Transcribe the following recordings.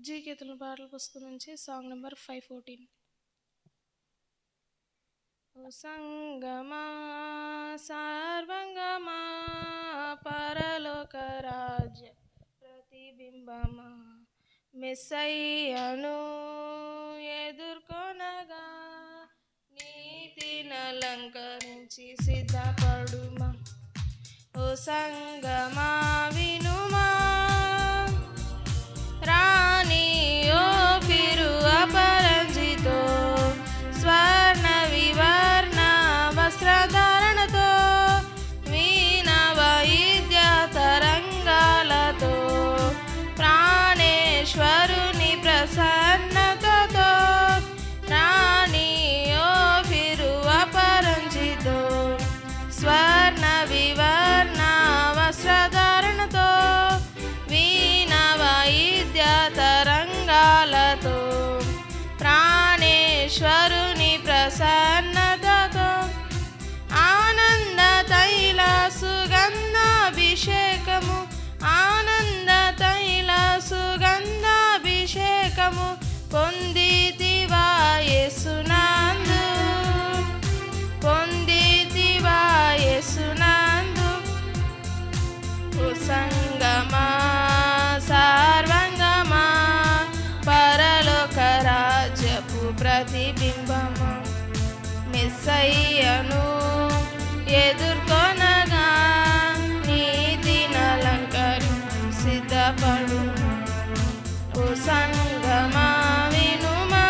కీర్తనల పాటల పుస్తకం నుంచి సాంగ్ నెంబర్ 514. ఓ సంగమా సర్వంగమా పరలోక రాజ్య ప్రతిబింబమా మెస్సయ్యను ఎదుర్కొనగా నీతిని అలంకరించి సిద్ధపడుమా. ఓ సంగమా వినుమా రాణి ఓ పిరు అపరంజితో స్వర్ణ వివర్ణ వస్త్రధారణతో వీణ వాయిద్య తరంగాలతో ప్రాణేశ్వరుని ప్రసన్నతతో రాణి ఓ పిరు అపరంజితో స్వర్ణ వివర్ణ వస్త్రధారణతో వీణ వాయిద్య తరంగాలతో ప్రాణేశ్వరుని ప్రసన్నతతో ఆనంద తైల సుగంధాభిషేకము ఆనంద తైల సుగంధాభిషేకము పొందితివా యేసునందు పొందితివా యేసునందు. ఓ సంగమా సర్వంగమా పరలోక రాజ్యపు ప్రతిబింబమా మెస్సయ్యను ఎదుర్కొనగా నీతిని అలంకరించి సిద్ధపడు. ఓ సంగమా వినుమా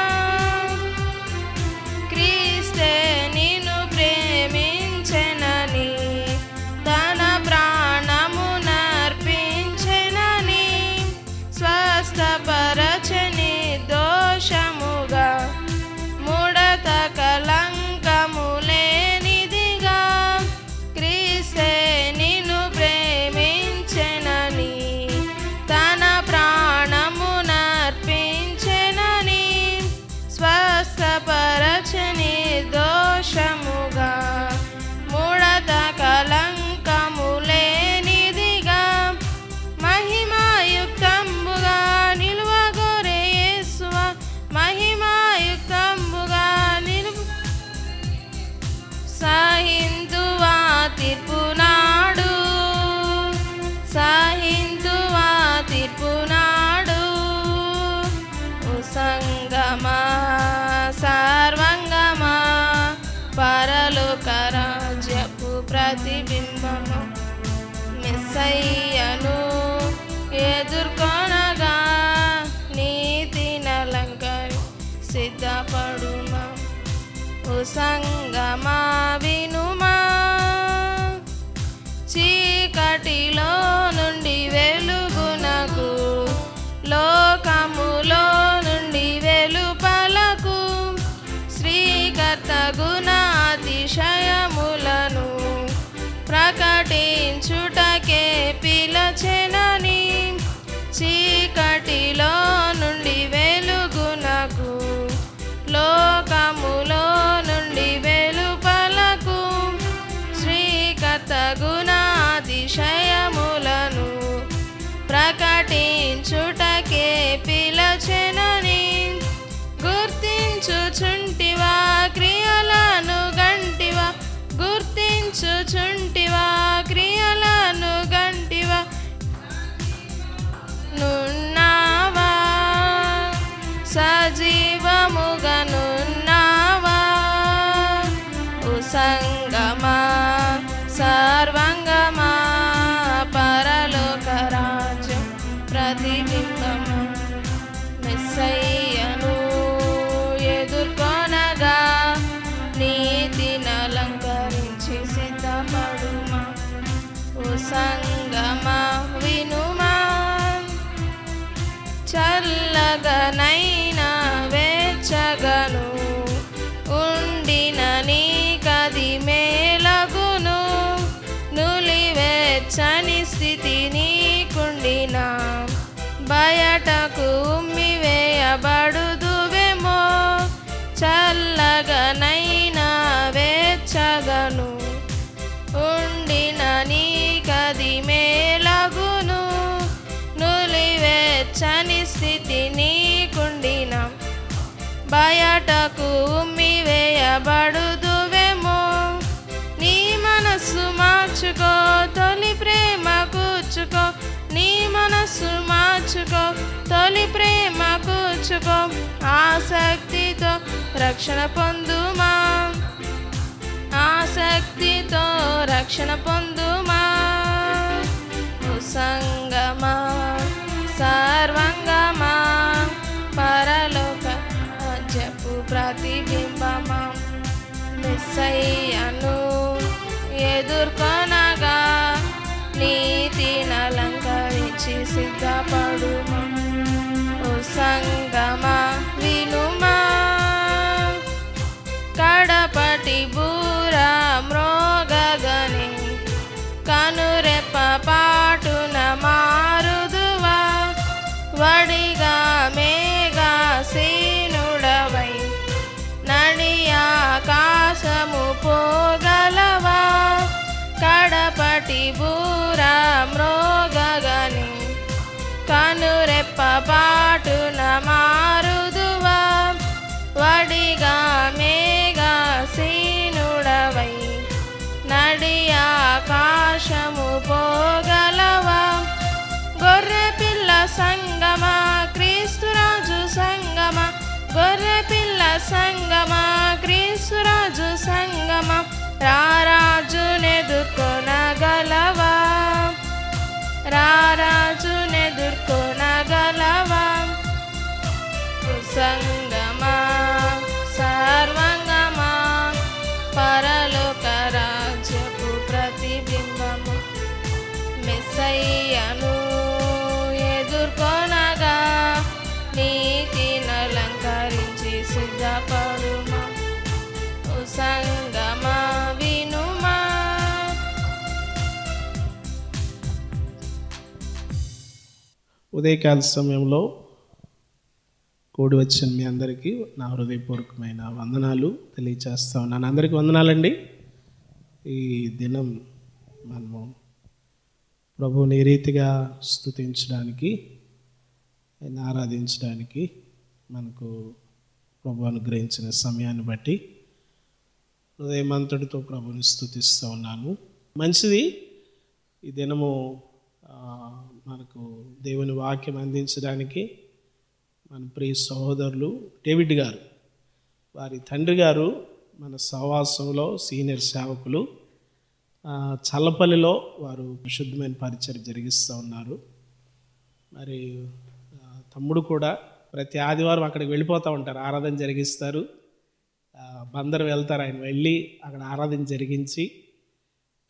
క్రీస్తే నిన్ను ప్రేమించెనని తన ప్రాణమునర్పించెనని స్వస్థపరచని దోషముగా ముడత కలంకము లేనిదిగా క్రీస్తే నిన్ను ప్రేమించెనని తన ప్రాణమునర్పించెనని స్వస్థపరచని దోషముగా ముడత కలంకము లేనిదిగా మహిమాయుక్తంబుగా నిలువగోరే యేసువ మహిమాయుక్తంబుగా సహింతువా తీర్పునాడు సహింతువా తీర్పునాడు. ఓ సంగమా సర్వంగమా పరలోక రాజ్యపు ప్రతిబింబము మెస్సయ్యను ఎదుర్కొనగా నీతిని అలంకరించి సిద్ధపడుమా. ఓ సంగమా వినుమా చీకటిలో నుండి వెలుగునకు లోకములో నుండి వెలుపలకు శ్రీకర్త గుణాతిశయములను ప్రకటించుటకే పిలచెనని చీకటిలో నుండి వెలుగునకు లోకములో నుండి వెలుపలకు శ్రీకర్త గుణాతిశయములను ప్రకటించుటకే పిలచెనని గుర్తించుచుంటివా క్రియలను గంటివా గుర్తించుచుంటివా క్రియలను గంటివా నున్నావా సజీవముగా నున్నావా. ఓ సంగమా సర్వంగమా పరలోక రాజ్యం ప్రతిబింబము మెస్సయ్యను ఎదుర్కొనగా నీతిని అలంకరించి సిద్ధపడుమా. ఓ సంగమా వినుమా చల్లగనైనా వెచ్చగను ఉండిన నీకది మేలగును నులివెచ్చని స్థితి నీకుండిన బయటకు ఉమ్మివేయబడుదువేమో చల్లగనైనా వెచ్చగను ఉండిన నీకది మేలగును నులివెచ్చని స్థితిని బయటకు ఉమ్మివేయబడుదువేమో. నీ మనస్సు మార్చుకో, తొలి ప్రేమ కూర్చుకో. నీ మనస్సు మార్చుకో, తొలి ప్రేమ కూర్చుకో. ఆసక్తితో రక్షణ పొందుమా, ఆసక్తితో రక్షణ పొందుమా. ఓ సంగమా, సర్వంగమా, పరలోక రాజ్యపు ప్రతిబింబమా. మెస్సయ్యను ఎదుర్కొనగా నీతిని అలంకరించి సిద్ధపడుమా. ఓ సంగమా వినుమా, కడపటి బూర మ్రోగగని కనురెప్ప పాటున మారుదువా. వడిగా మేఘా సీనుడవై నడియాకాశము పోగలవా. కడపటి బూర మ్రోగగని కనురెప్ప పాటున మారుదువా. వడిగా మేఘా సీనుడవై నడియాకాశము పోగలవా. గొర్రె పిల్ల సంగమా, క్రీస్తురాజు సంగమా. గొర్రె పిల్ల సంగమా, క్రీస్తురాజు సంగమా. రారాజునెదుర్కొనగలవా, రారాజునెదుర్కొనగలవా. సంగమా, సర్వంగమా, పరలోక రాజ్యపు ప్రతిబింబము. మెస్సయ్యను ఎదుర్కొనగా నీతిని అలంకరించి సిద్ధపడుమా. ఓ సంగమా వినుమా. ఉదయకాల సమయంలో కూడి వచ్చిన మీ అందరికీ నా హృదయపూర్వకమైన వందనాలు తెలియచేస్తా ఉన్నాను. అందరికీ వందనాలండి. ఈ దినం మనము ప్రభువుని ఈ రీతిగా స్తుతించడానికి, ఆయన ఆరాధించడానికి మనకు ప్రభు అనుగ్రహించిన సమయాన్ని బట్టి హృదయమంతటితో ప్రభుని స్తుతిస్తూ ఉన్నాను. మంచిది. ఈ దినము మనకు దేవుని వాక్యం అందించడానికి మన ప్రియ సహోదరులు డేవిడ్ గారు, వారి తండ్రి గారు మన సహవాసంలో సీనియర్ సేవకులు. చల్లపల్లిలో వారు పరిశుద్ధమైన పరిచయం జరిగిస్తూ ఉన్నారు. మరి తమ్ముడు కూడా ప్రతి ఆదివారం అక్కడికి వెళ్ళిపోతూ ఉంటారు, ఆరాధన జరిగిస్తారు. బందరు వెళ్తారు, ఆయన వెళ్ళి అక్కడ ఆరాధన జరిగించి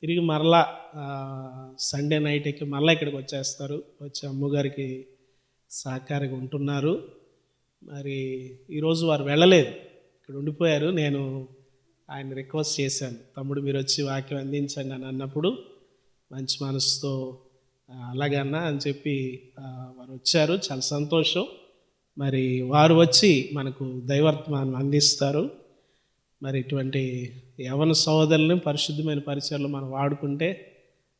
తిరిగి మరలా సండే నైట్కి మరలా ఇక్కడికి వచ్చేస్తారు. వచ్చి అమ్మగారికి సహకారంగా ఉంటున్నారు. మరి ఈరోజు వారు వెళ్ళలేదు, ఇక్కడ ఉండిపోయారు. నేను ఆయన రిక్వెస్ట్ చేశాను, తమ్ముడు మీరు వచ్చి వాక్యం అందించండి అని అన్నప్పుడు మంచి మనసుతో అలాగన్నా అని చెప్పి వారు వచ్చారు. చాలా సంతోషం. మరి వారు వచ్చి మనకు దైవర్తమానం అందిస్తారు. మరి ఇటువంటి యవన సహోదరులను పరిశుద్ధమైన పరిచయాలు మనం వాడుకుంటే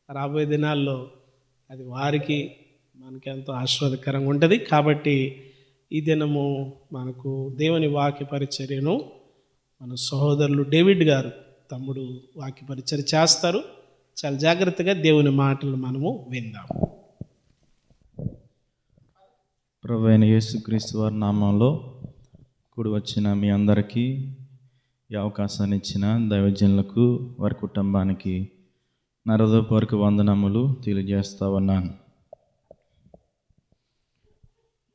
రాబోయే దినాల్లో అది వారికి మనకి ఎంతో ఆశీర్వాదకరంగా ఉంటుంది. కాబట్టి ఈ దినము మనకు దేవుని వాక్య పరిచర్యను మన సహోదరులు డేవిడ్ గారు తమ్ముడు వాక్య పరిచర్య చేస్తారు. చాలా జాగ్రత్తగా దేవుని మాటలు మనము విందాం. ప్రభువైన యేసుక్రీస్తు వారి నామంలో కూడి వచ్చిన మీ అందరికీ ఈ అవకాశాన్ని ఇచ్చిన దైవజనులకు, వారి కుటుంబానికి నా హృదయపూర్వక వందనములు తెలియజేస్తా ఉన్నాను.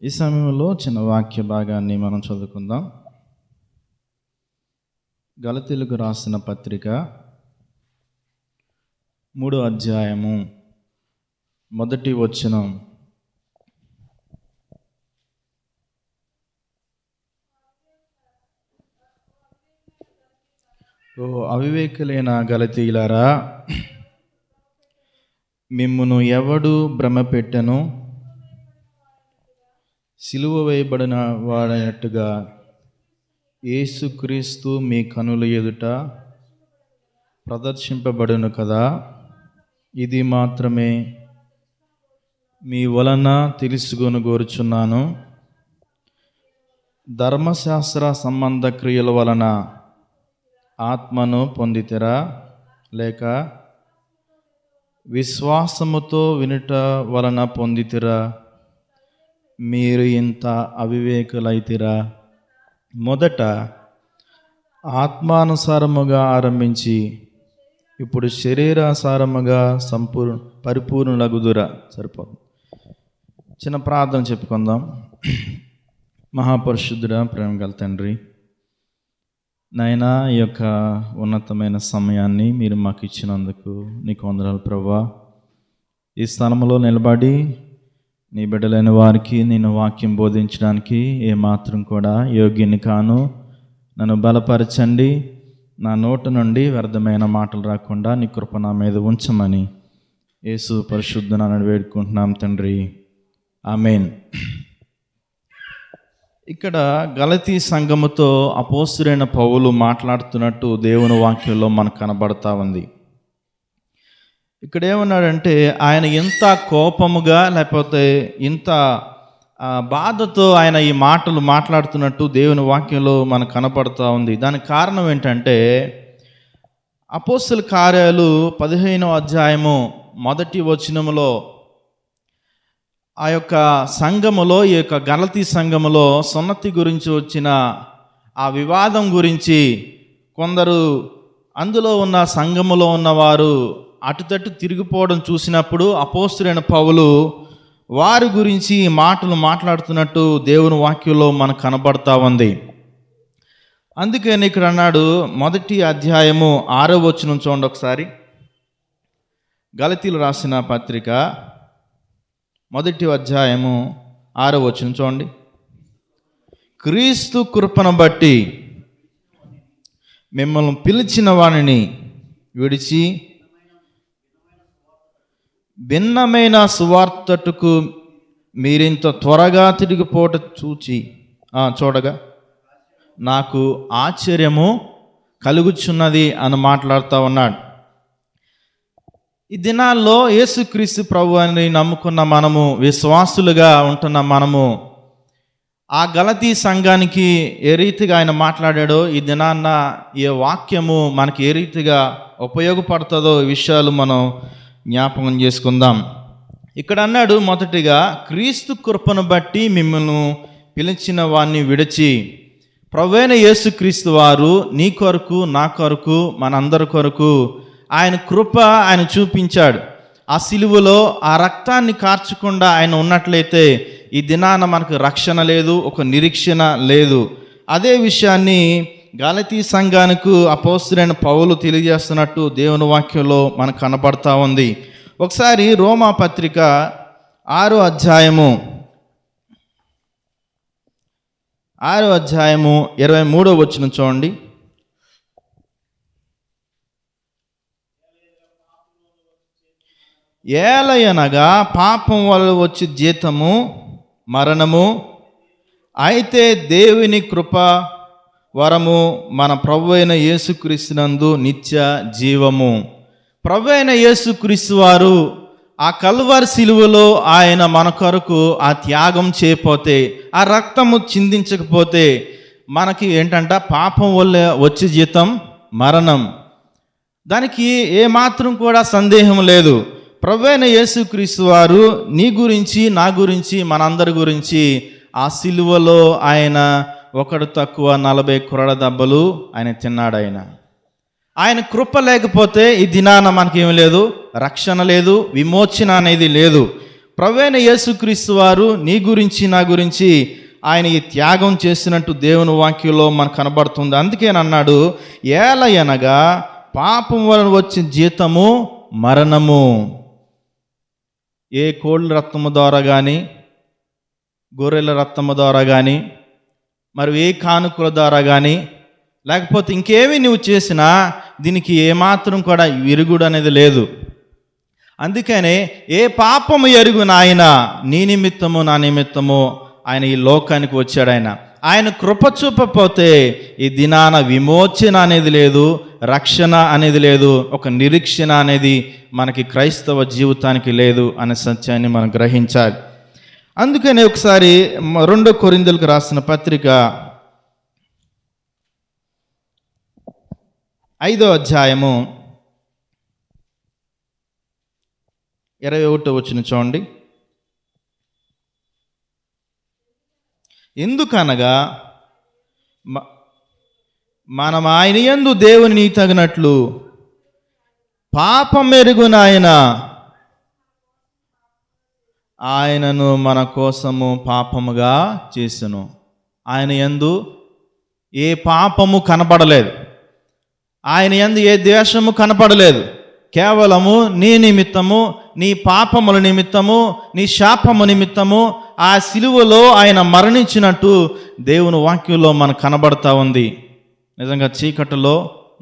ఈ సమయంలో చిన్న వాక్య భాగాన్ని మనం చదువుకుందాం. గలతీయులకు రాసిన పత్రిక 3వ అధ్యాయము 1వ వచనం. ఓ అవివేకులైన గలతీయులారా, మిమ్మును ఎవడు భ్రమపెట్టెను? సిలువ వేయబడిన వాడైనట్టుగా యేసుక్రీస్తు మీ కనుల ఎదుట ప్రదర్శింపబడును కదా. ఇది మాత్రమే మీ వలన తెలుసుకొని కోరుచున్నాను. ధర్మశాస్త్ర సంబంధ క్రియల వలన ఆత్మను పొందితిరా, లేక విశ్వాసముతో వినుట వలన పొందితిరా? మీరు ఇంత అవివేకులైతిరా. మొదట ఆత్మానుసారముగా ఆరంభించి ఇప్పుడు శరీరానుసారముగా పరిపూర్ణులగుదురా. సరిపోదు. చిన్న ప్రార్థన చెప్పుకుందాం. మహాపరిశుద్ధుడా, ప్రేమ గల తండ్రి, నాయనా, ఈ యొక్క ఉన్నతమైన సమయాన్ని మీరు మాకు ఇచ్చినందుకు నీకు వందనాలు ప్రభువా. ఈ స్థలంలో నిలబడి నీ బిడ్డలైన వారికి నేను వాక్యం బోధించడానికి ఏమాత్రం కూడా యోగ్యుని కాను. నన్ను బలపరచండి. నా నోటి నుండి వ్యర్థమైన మాటలు రాకుండా నీ కృప నా మీద ఉంచమని యేసు పరిశుద్ధ నామమున వేడుకుంటున్నాం తండ్రి, ఆమేన్. ఇక్కడ గలతీ సంఘముతో అపోస్తలుడైన పౌలు మాట్లాడుతున్నట్టు దేవుని వాక్యంలో మనకు కనబడతా ఉంది. ఇక్కడ ఏమన్నాడంటే, ఆయన ఇంత కోపముగా లేకపోతే ఇంత బాధతో ఆయన ఈ మాటలు మాట్లాడుతున్నట్టు దేవుని వాక్యంలో మనకు కనపడుతూ ఉంది. దానికి కారణం ఏంటంటే, అపోస్తల కార్యాలు 15వ అధ్యాయము 1వ వచనములో ఆ యొక్క సంఘములో, ఈ యొక్క గలతీ సంఘములో సున్నతి గురించి వచ్చిన ఆ వివాదం గురించి కొందరు అందులో ఉన్న సంఘములో ఉన్నవారు అటుతట్టు తిరిగిపోవడం చూసినప్పుడు అపోస్తలుడైన పౌలు వారి గురించి మాటలు మాట్లాడుతున్నట్టు దేవుని వాక్యంలో మనకు కనబడతా ఉంది. అందుకని ఇక్కడ అన్నాడు, 1వ అధ్యాయము 6వ వచనం చూడండి ఒకసారి. గలతీలు రాసిన పత్రిక 1వ అధ్యాయము 6వ వచనం చూడండి. క్రీస్తు కృపను బట్టి మిమ్మల్ని పిలిచిన వానిని విడిచి భిన్నమైన సువార్తకు మీరింత త్వరగా తిరిగిపోట చూడగా నాకు ఆశ్చర్యము కలుగుచున్నది అని మాట్లాడుతూ ఉన్నాడు. ఈ దినాల్లో యేసుక్రీస్తు ప్రభు అని నమ్ముకున్న మనము, విశ్వాసులుగా ఉంటున్న మనము, ఆ గలతీ సంఘానికి ఏ రీతిగా ఆయన మాట్లాడాడో ఈ దినాన్న ఈ వాక్యము మనకి ఏ రీతిగా ఉపయోగపడుతుందో ఈ విషయాలు మనం జ్ఞాపకం చేసుకుందాం. ఇక్కడ అన్నాడు, మొదటిగా క్రీస్తు కృపను బట్టి మిమ్మల్ని పిలిచిన వారిని విడిచి. ప్రభువైన యేసుక్రీస్తు వారు నీ కొరకు, నా కొరకు, మనందరి కొరకు ఆయన కృప ఆయన చూపించాడు. ఆ సిలువలో ఆ రక్తాన్ని కార్చకుండా ఆయన ఉన్నట్లయితే ఈ దినాన మనకు రక్షణ లేదు, ఒక నిరీక్షణ లేదు. అదే విషయాన్ని గలతీ సంఘానికి అపోస్తలుడైన పౌలు తెలియజేస్తున్నట్టు దేవుని వాక్యంలో మనకు కనబడతా ఉంది. ఒకసారి రోమా పత్రిక 6వ అధ్యాయము 23వ వచనం చూడండి. ఏలయనగా పాపం వల్ల వచ్చి జీతము మరణము, అయితే దేవుని కృప వరము మన ప్రభువైన యేసుక్రీస్తునందు నిత్య జీవము. ప్రభువైన యేసుక్రీస్తు వారు ఆ కల్వరి సిలువలో ఆయన మన కొరకు ఆ త్యాగం చేయకపోతే, ఆ రక్తము చిందించకపోతే మనకి ఏంటంట, పాపం వల్ల వచ్చే జీతం మరణం. దానికి ఏమాత్రం కూడా సందేహం లేదు. ప్రభువైన యేసుక్రీస్తు వారు నీ గురించి, నా గురించి, మనందరి గురించి ఆ సిలువలో ఆయన ఒకడు తక్కువ 40 కొరడ దెబ్బలు ఆయన తిన్నాడు. ఆయన కృప లేకపోతే ఈ దినాన మనకేం లేదు, రక్షణ లేదు, విమోచన అనేది లేదు. ప్రభువైన యేసుక్రీస్తు వారు నీ గురించి, నా గురించి ఆయన ఈ త్యాగం చేసినట్టు దేవుని వాక్యంలో మనకు కనబడుతుంది. అందుకేనన్నాడు, ఏలయనగా పాపం వలన వచ్చిన జీతము మరణము. ఏ కోళ్ళ రక్తము ద్వారా కానీ, గొర్రెల రక్తము ద్వారా కానీ, మరి ఏ కానుకల ద్వారా కానీ, లేకపోతే ఇంకేమి నువ్వు చేసినా దీనికి ఏమాత్రం కూడా విరుగుడు అనేది లేదు. అందుకనే ఏ పాపము ఎరుగున ఆయన నీ నిమిత్తము, నా నిమిత్తము ఆయన ఈ లోకానికి వచ్చాడు. ఆయన కృప చూపకపోతే ఈ దినాన విమోచన అనేది లేదు, రక్షణ అనేది లేదు, ఒక నిరీక్షణ అనేది మనకి క్రైస్తవ జీవితానికి లేదు అనే సత్యాన్ని మనం గ్రహించాలి. అందుకని ఒకసారి 2 కొరింథీయులకు రాసిన పత్రిక 5వ అధ్యాయము 21వ వచనం చూడండి. ఎందుకనగా మనం ఆయన యందు దేవుని నీతి తగినట్లు పాపం ఎరుగున ఆయనను మన కోసము పాపముగా చేసెను. ఆయన యందు ఏ పాపము కనపడలేదు, ఆయన యందు ఏ ద్వేషము కనపడలేదు. కేవలము నీ నిమిత్తము, నీ పాపముల నిమిత్తము, నీ శాపము నిమిత్తము ఆ సిలువలో ఆయన మరణించినట్టు దేవుని వాక్యంలో మనకు కనబడతా ఉంది. నిజంగా చీకటిలో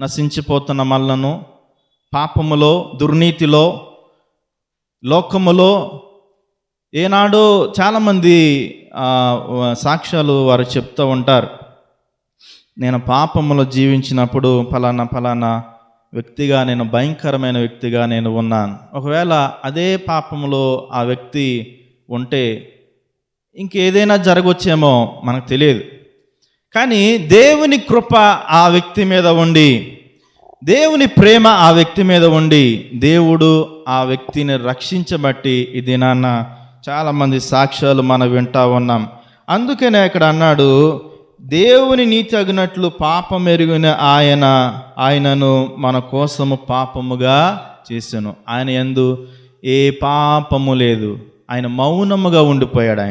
నశించిపోతున్న మనలను, పాపములో, దుర్నీతిలో, లోకములో ఏనాడో చాలామంది సాక్ష్యాలు వారు చెప్తూ ఉంటారు. నేను పాపములో జీవించినప్పుడు ఫలానా వ్యక్తిగా, నేను భయంకరమైన వ్యక్తిగా నేను ఉన్నాను. ఒకవేళ అదే పాపములో ఆ వ్యక్తి ఉంటే ఇంకేదైనా జరగవచ్చేమో మనకు తెలియదు. కానీ దేవుని కృప ఆ వ్యక్తి మీద ఉండి, దేవుని ప్రేమ ఆ వ్యక్తి మీద ఉండి, దేవుడు ఆ వ్యక్తిని రక్షించబట్టి ఈ దినాన్న చాలామంది సాక్ష్యాలు మనం వింటా ఉన్నాం. అందుకనే ఇక్కడ అన్నాడు, దేవుని నీతి తగినట్లు పాపం ఎరిగిన ఆయనను మన కోసము పాపముగా చేసెను. ఆయన యందు ఏ పాపము లేదు. ఆయన మౌనముగా ఉండిపోయాడు.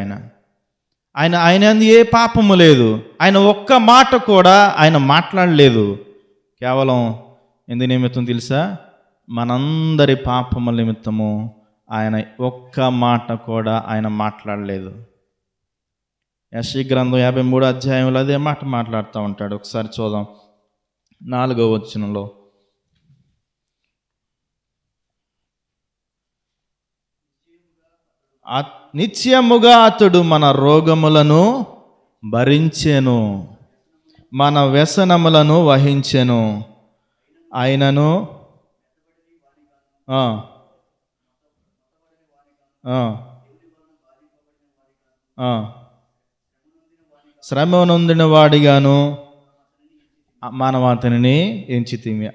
ఆయన యందు ఏ పాపము లేదు. ఆయన ఒక్క మాట కూడా ఆయన మాట్లాడలేదు. కేవలం ఎందు నిమిత్తం తెలుసా? మనందరి పాపముల నిమిత్తము ఆయన ఒక్క మాట కూడా ఆయన మాట్లాడలేదు. యెషయా గ్రంథం 53వ అధ్యాయంలో అదే మాట మాట్లాడుతూ ఉంటాడు. ఒకసారి చూద్దాం 4వ వచనంలో. నిత్యముగా అతడు మన రోగములను భరించెను, మన వ్యసనములను వహించెను, ఆయనను శ్రమ నొందిన వాడిగాను మనం అతనిని ఎంచితిమి.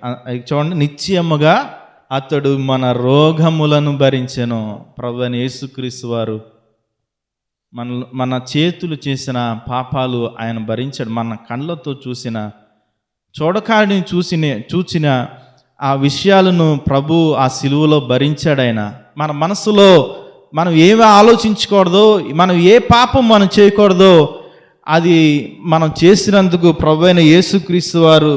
చూడండి, నిత్యముగా అతడు మన రోగములను భరించెను. ప్రభువైన యేసుక్రీస్తు వారు మన చేతులు చేసిన పాపాలు ఆయన భరించాడు. మన కళ్ళతో చూడకాడిని చూసిన ఆ విషయాలను ప్రభు ఆ సిలువలో భరించాడు. ఆయన మన మనసులో మనం ఏమి ఆలోచించకూడదో, మనం ఏ పాపం మనం చేయకూడదో అది మనం చేసినందుకు ప్రభువైన యేసుక్రీస్తు వారు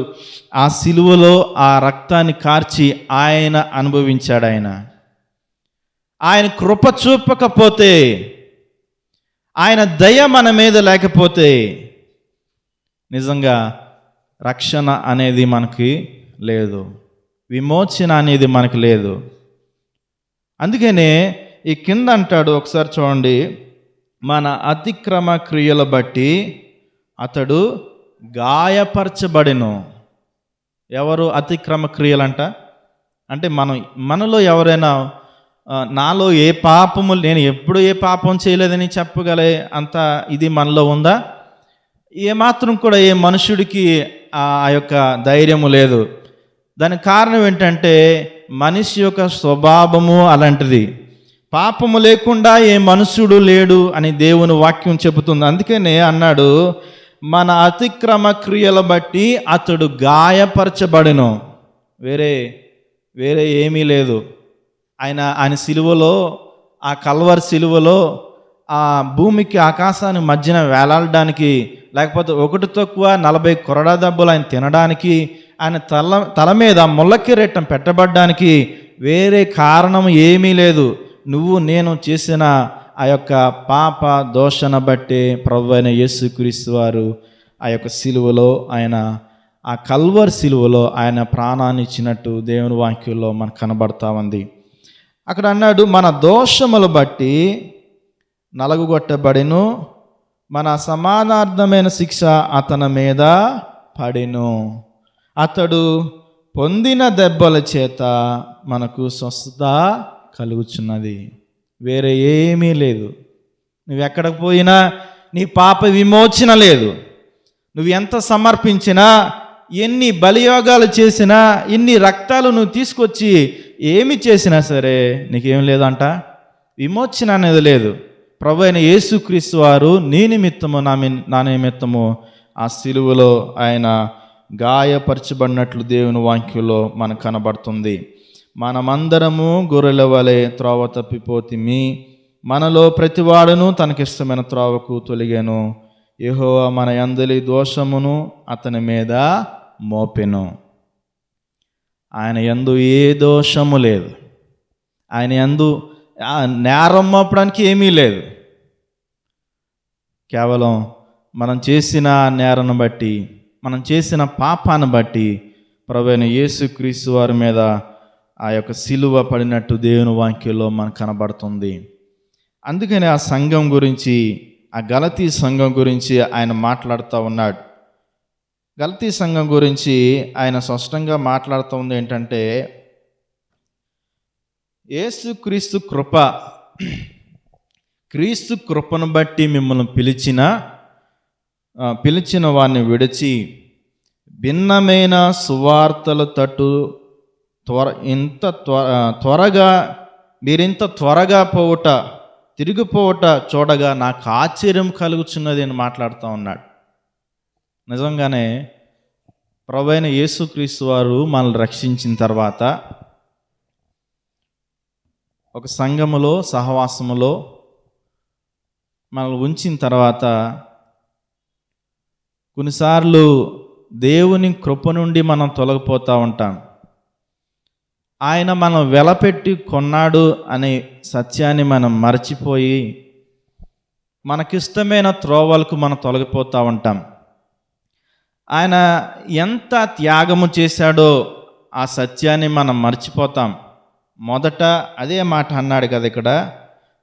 ఆ సిలువలో ఆ రక్తాన్ని కార్చి ఆయన అనుభవించాడు. ఆయన కృప చూపకపోతే, ఆయన దయ మన మీద లేకపోతే నిజంగా రక్షణ అనేది మనకి లేదు, విమోచన అనేది మనకి లేదు. అందుకనే ఈ కింద అంటాడు, ఒకసారి చూడండి, మన అతిక్రమ క్రియల బట్టి అతడు గాయపరచబడెను. ఎవరు అతిక్రమ క్రియలంట? అంటే మనలో ఎవరైనా నాలో ఏ పాపము, నేను ఎప్పుడు ఏ పాపం చేయలేదని చెప్పగలే అంత ఇది మనలో ఉందా? ఏమాత్రం కూడా ఏ మనుషుడికి ఆ యొక్క ధైర్యము లేదు. దానికి కారణం ఏంటంటే మనిషి యొక్క స్వభావము అలాంటిది. పాపము లేకుండా ఏ మనుషుడు లేడు అని దేవుని వాక్యం చెబుతుంది. అందుకనే అన్నాడు, మన అతిక్రమ క్రియల బట్టి అతడు గాయపరచబడెను. వేరే ఏమీ లేదు. ఆయన సిలువలో, ఆ కల్వరి సిలువలో ఆ భూమికి ఆకాశాన్ని మధ్యన వేలాడడానికి, లేకపోతే 1 తక్కువ 40 కొరడా దెబ్బలు ఆయన తినడానికి, ఆయన తల మీద ముళ్ళకిరీటం పెట్టబడ్డానికి వేరే కారణం ఏమీ లేదు. నువ్వు నేను చేసిన ఆ యొక్క పాప దోషణ బట్టే ప్రభువైన యేసుక్రీస్తు వారు ఆ యొక్క సిలువలో, ఆయన ఆ కల్వరి సిలువలో ఆయన ప్రాణాన్ని ఇచ్చినట్టు దేవుని వాక్యంలో మనకు కనబడతా ఉంది. అక్కడ అన్నాడు, మన దోషములు బట్టి నలగొట్టబడెను, మన సమానార్థమైన శిక్ష అతని మీద పడెను, అతడు పొందిన దెబ్బల చేత మనకు స్వస్థత కలుగుచున్నది. వేరే ఏమీ లేదు. నువ్వు ఎక్కడికి పోయినా నీ పాప విమోచన లేదు. నువ్వు ఎంత సమర్పించినా, ఎన్ని బలియోగాలు చేసినా, ఎన్ని రక్తాలు నువ్వు తీసుకొచ్చి ఏమి చేసినా సరే నీకేం లేదంట, విమోచన అనేది లేదు. ప్రభు అయిన యేసుక్రీస్తు వారు నీ నిమిత్తము నా నిమిత్తము ఆ సిలువలో ఆయన గాయపరచబడినట్లు దేవుని వాక్యంలో మనకు కనబడుతుంది. మనమందరము గొర్రెల వలె త్రోవ తప్పిపోతిమి, మనలో ప్రతివాడును తనకిష్టమైన త్రోవకు తొలిగాను, యెహోవా మన యందలి దోషమును అతని మీద మోపెను. ఆయన యందు ఏ దోషము లేదు. ఆయన యందు నేరం మోపడానికి ఏమీ లేదు. కేవలం మనం చేసిన నేరాన్ని బట్టి, మనం చేసిన పాపాన్ని బట్టి ప్రభువైన యేసుక్రీస్తు వారి మీద ఆ యొక్క సిలువ పడినట్టు దేవుని వాక్యంలో మనకు కనబడుతుంది. అందుకని ఆ సంఘం గురించి, ఆ గలతీ సంఘం గురించి ఆయన మాట్లాడుతూ ఉన్నాడు. గలతీ సంఘం గురించి ఆయన స్పష్టంగా మాట్లాడుతూ ఉంది ఏంటంటే, యేసుక్రీస్తు కృప, క్రీస్తు కృపను బట్టి మిమ్మల్ని పిలిచిన వారిని విడిచి భిన్నమైన సువార్తల తట్టు మీరింత త్వరగా తిరిగిపోవట చూడగా నాకు ఆశ్చర్యం కలుగుచున్నది అని మాట్లాడుతూ ఉన్నాడు. నిజంగానే ప్రభువైన యేసుక్రీస్తు వారు మనల్ని రక్షించిన తర్వాత ఒక సంఘములో, సహవాసములో మనల్ని ఉంచిన తర్వాత కొన్నిసార్లు దేవుని కృప నుండి మనం తొలగిపోతూ ఉంటాం. ఆయన మనం వెలపెట్టి కొన్నాడు అనే సత్యాన్ని మనం మరచిపోయి మనకిష్టమైన త్రోవలకు మనం తొలగిపోతూ ఉంటాం. ఆయన ఎంత త్యాగము చేశాడో ఆ సత్యాన్ని మనం మర్చిపోతాం. మొదట అదే మాట అన్నాడు కదా ఇక్కడ,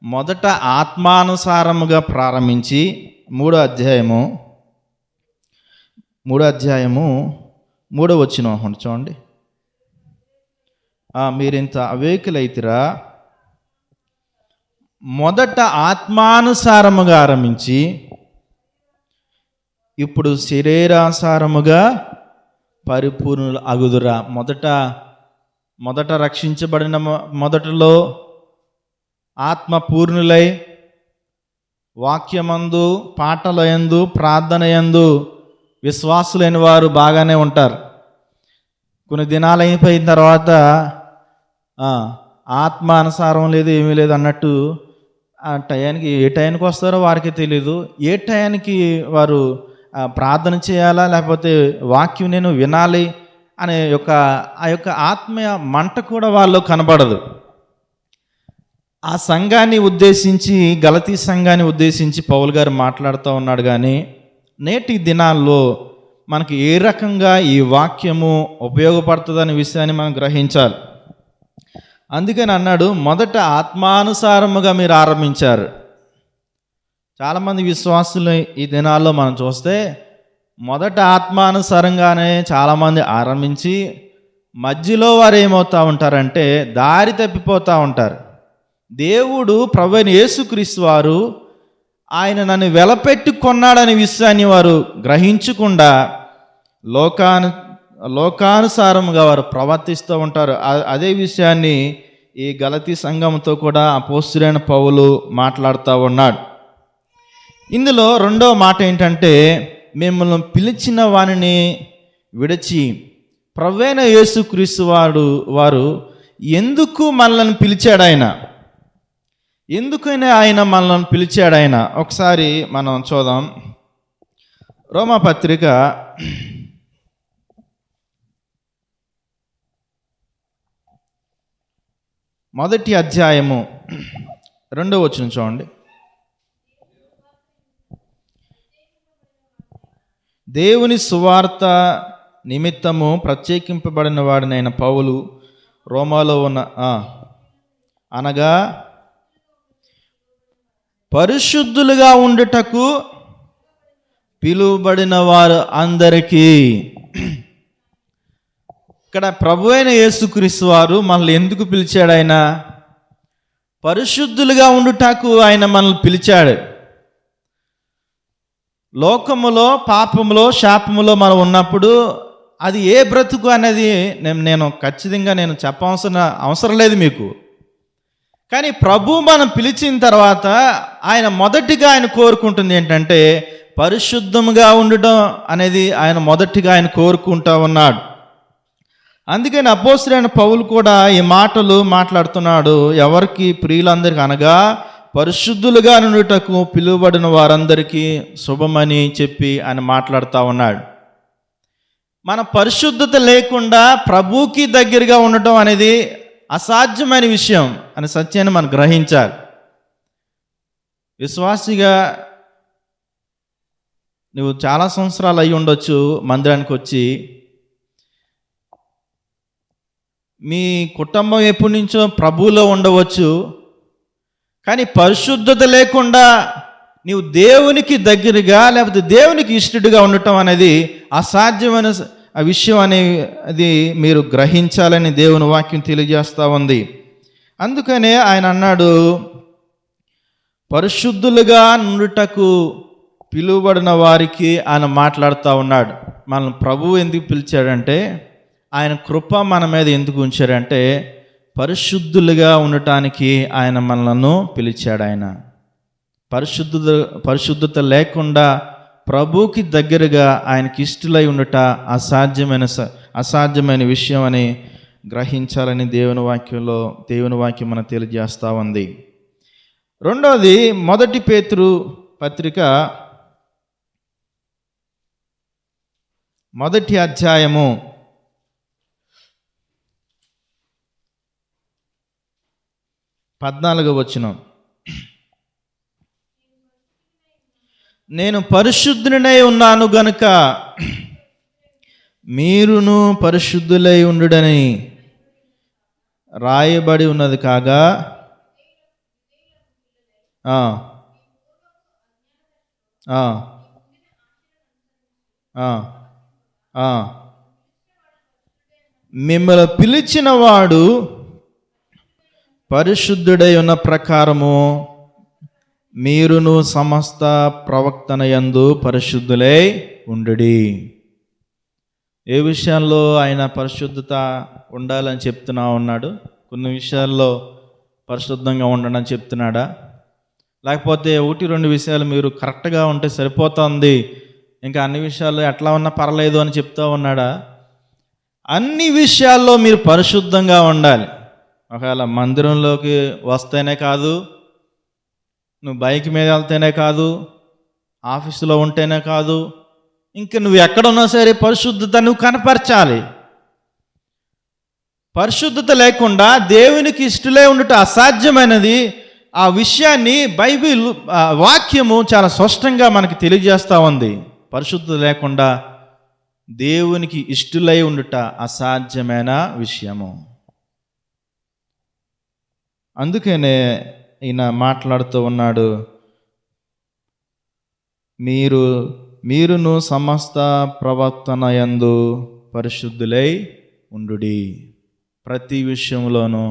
మొదట ఆత్మానుసారముగా ప్రారంభించి 3వ అధ్యాయము 3వ వచనం చూడండి. మీరింత అవేకులైతిరా, మొదట ఆత్మానుసారముగా ఆరంభించి ఇప్పుడు శరీరానుసారముగా పరిపూర్ణులు అగుదురా. మొదట రక్షించబడిన మొదటలో ఆత్మ పూర్ణులై వాక్యమందు, పాటల యందు, ప్రార్థన యందు విశ్వాసులైన వారు బాగానే ఉంటారు. కొన్ని దినాలు అయిపోయిన తర్వాత ఆత్మ అనుసారం లేదు, ఏమీ లేదు అన్నట్టు ఆ టయానికి, ఏ టయానికి వస్తారో వారికి తెలీదు. ఏ టయానికి వారు ప్రార్థన చేయాలా, లేకపోతే వాక్యం నేను వినాలి అనే ఆ యొక్క ఆత్మీయ మంట కూడా వాళ్ళు కనబడదు. ఆ సంఘాన్ని ఉద్దేశించి, గలతీ సంఘాన్ని ఉద్దేశించి పౌలు గారు మాట్లాడుతూ ఉన్నాడు. కానీ నేటి దినాల్లో మనకి ఏ రకంగా ఈ వాక్యము ఉపయోగపడుతుందనే విషయాన్ని మనం గ్రహించాలి. అందుకని అన్నాడు, మొదట ఆత్మానుసారముగా మీరు ఆరంభించారు. చాలామంది విశ్వాసులు ఈ దినాల్లో మనం చూస్తే మొదట ఆత్మానుసారంగానే చాలామంది ఆరంభించి మధ్యలో వారు ఏమవుతూ ఉంటారంటే దారి తప్పిపోతూ ఉంటారు. దేవుడు ప్రభువైన యేసుక్రీస్తు వారు ఆయన నన్ను వెలపెట్టి కొన్నాడనే విషయాన్ని వారు గ్రహించకుండా లోకానుసారముగా వారు ప్రవర్తిస్తూ ఉంటారు. అదే విషయాన్ని ఈ గలతీ సంఘంతో కూడా అపోస్తలుడైన పౌలు మాట్లాడుతూ ఉన్నాడు. ఇందులో 2వ మాట ఏంటంటే, మిమ్మల్ని పిలిచిన వారిని విడిచి ప్రభువైన యేసుక్రీస్తు వారు ఎందుకు మనల్ని పిలిచాడు, ఎందుకైనా ఆయన మనల్ని పిలిచాడు ఆయన. ఒకసారి మనం చూద్దాం. రోమాపత్రిక 1వ అధ్యాయము 2వ వచనం చూడండి. దేవుని సువార్త నిమిత్తము ప్రత్యేకింపబడిన వాడినైన పౌలు రోమాలో ఉన్న అనగా పరిశుద్ధులుగా ఉండుటకు పిలువబడిన వారు అందరికీ. ఇక్కడ ప్రభువైన యేసుక్రీస్తు వారు మనల్ని ఎందుకు పిలిచాడు? ఆయన పరిశుద్ధులుగా ఉండుటకు ఆయన మనల్ని పిలిచాడు. లోకములో, పాపములో, శాపములో మనం ఉన్నప్పుడు అది ఏ బ్రతుకు అనేది నేను ఖచ్చితంగా అవసరం లేదు మీకు. కానీ ప్రభు మనం పిలిచిన తర్వాత ఆయన మొదటిగా ఆయన కోరుకుంటుంది ఏంటంటే పరిశుద్ధముగా ఉండటం అనేది ఆయన కోరుకుంటా ఉన్నాడు. అందుకని అపోస్తలుడైన పౌలు కూడా ఈ మాటలు మాట్లాడుతున్నాడు. ఎవరికి? ప్రియులందరికీ, అనగా పరిశుద్ధులుగా నుండుటకు పిలువబడిన వారందరికీ శుభమని చెప్పి ఆయన మాట్లాడుతూ ఉన్నాడు. మన పరిశుద్ధత లేకుండా ప్రభువుకి దగ్గరగా ఉండటం అనేది అసాధ్యమైన విషయం అనే సత్యాన్ని మనం గ్రహించాలి. విశ్వాసిగా నువ్వు చాలా సంవత్సరాలు అయి ఉండొచ్చు మందిరానికి వచ్చి. మీ కుటుంబం ఎప్పటి నుంచో ప్రభువులో ఉండవచ్చు. కానీ పరిశుద్ధత లేకుండా నీవు దేవునికి దగ్గరగా లేకపోతే దేవునికి ఇష్టడుగా ఉండటం అనేది అసాధ్యమైన విషయం అనేది మీరు గ్రహించాలని దేవుని వాక్యం తెలియజేస్తూ ఉంది. అందుకనే ఆయన అన్నాడు, పరిశుద్ధులుగా నుండుటకు పిలువబడిన వారికి ఆయన మాట్లాడుతూ ఉన్నాడు. మనల్ని ప్రభువు ఎందుకు పిలిచాడంటే, ఆయన కృప మన మీద ఎందుకు ఉంచాడంటే పరిశుద్ధులుగా ఉండటానికి ఆయన మనలను పిలిచాడు. ఆయన పరిశుద్ధత లేకుండా ప్రభువుకి దగ్గరగా ఆయనకి ఇష్టలై ఉండట అసాధ్యమైన విషయం అని గ్రహించాలని దేవుని వాక్యం మనకు తెలియజేస్తూ ఉంది. రెండవది, 1 పేతురు పత్రిక 1వ అధ్యాయము 14వ వచనం. నేను పరిశుద్ధునై ఉన్నాను గనుక మీరును పరిశుద్ధులై ఉండుడని రాయబడి ఉన్నది కాగా మిమ్మల్ని పిలిచిన వాడు పరిశుద్ధుడై ఉన్న ప్రకారము మీరును సమస్త ప్రవక్తన యందు పరిశుద్ధులై ఉండుడి. ఏ విషయాల్లో ఆయన పరిశుద్ధత ఉండాలని చెప్తున్నా ఉన్నాడు? కొన్ని విషయాల్లో పరిశుద్ధంగా ఉండడం చెప్తున్నాడా? లేకపోతే 1-2 విషయాలు మీరు కరెక్ట్గా ఉంటే సరిపోతుంది, ఇంకా అన్ని విషయాల్లో ఎట్లా ఉన్నా పర్లేదు అని చెప్తూ ఉన్నాడా? అన్ని విషయాల్లో మీరు పరిశుద్ధంగా ఉండాలి. ఒకవేళ మందిరంలోకి వస్తేనే కాదు, నువ్వు బైక్ మీద వెళ్తేనే కాదు, ఆఫీసులో ఉంటేనే కాదు, ఇంకా నువ్వు ఎక్కడున్నా సరే పరిశుద్ధత నువ్వు కనపరచాలి. పరిశుద్ధత లేకుండా దేవునికి ఇష్టలే ఉండటం అసాధ్యమైనది. ఆ విషయాన్ని బైబిల్ వాక్యము చాలా స్పష్టంగా మనకి తెలియజేస్తూ ఉంది. పరిశుద్ధత లేకుండా దేవునికి ఇష్టలై ఉండుట అసాధ్యమైన విషయము. అందుకనే ఈయన మాట్లాడుతూ ఉన్నాడు, మీరును సమస్త ప్రవర్తన యందు పరిశుద్ధులై ఉండుడి. ప్రతి విషయంలోనూ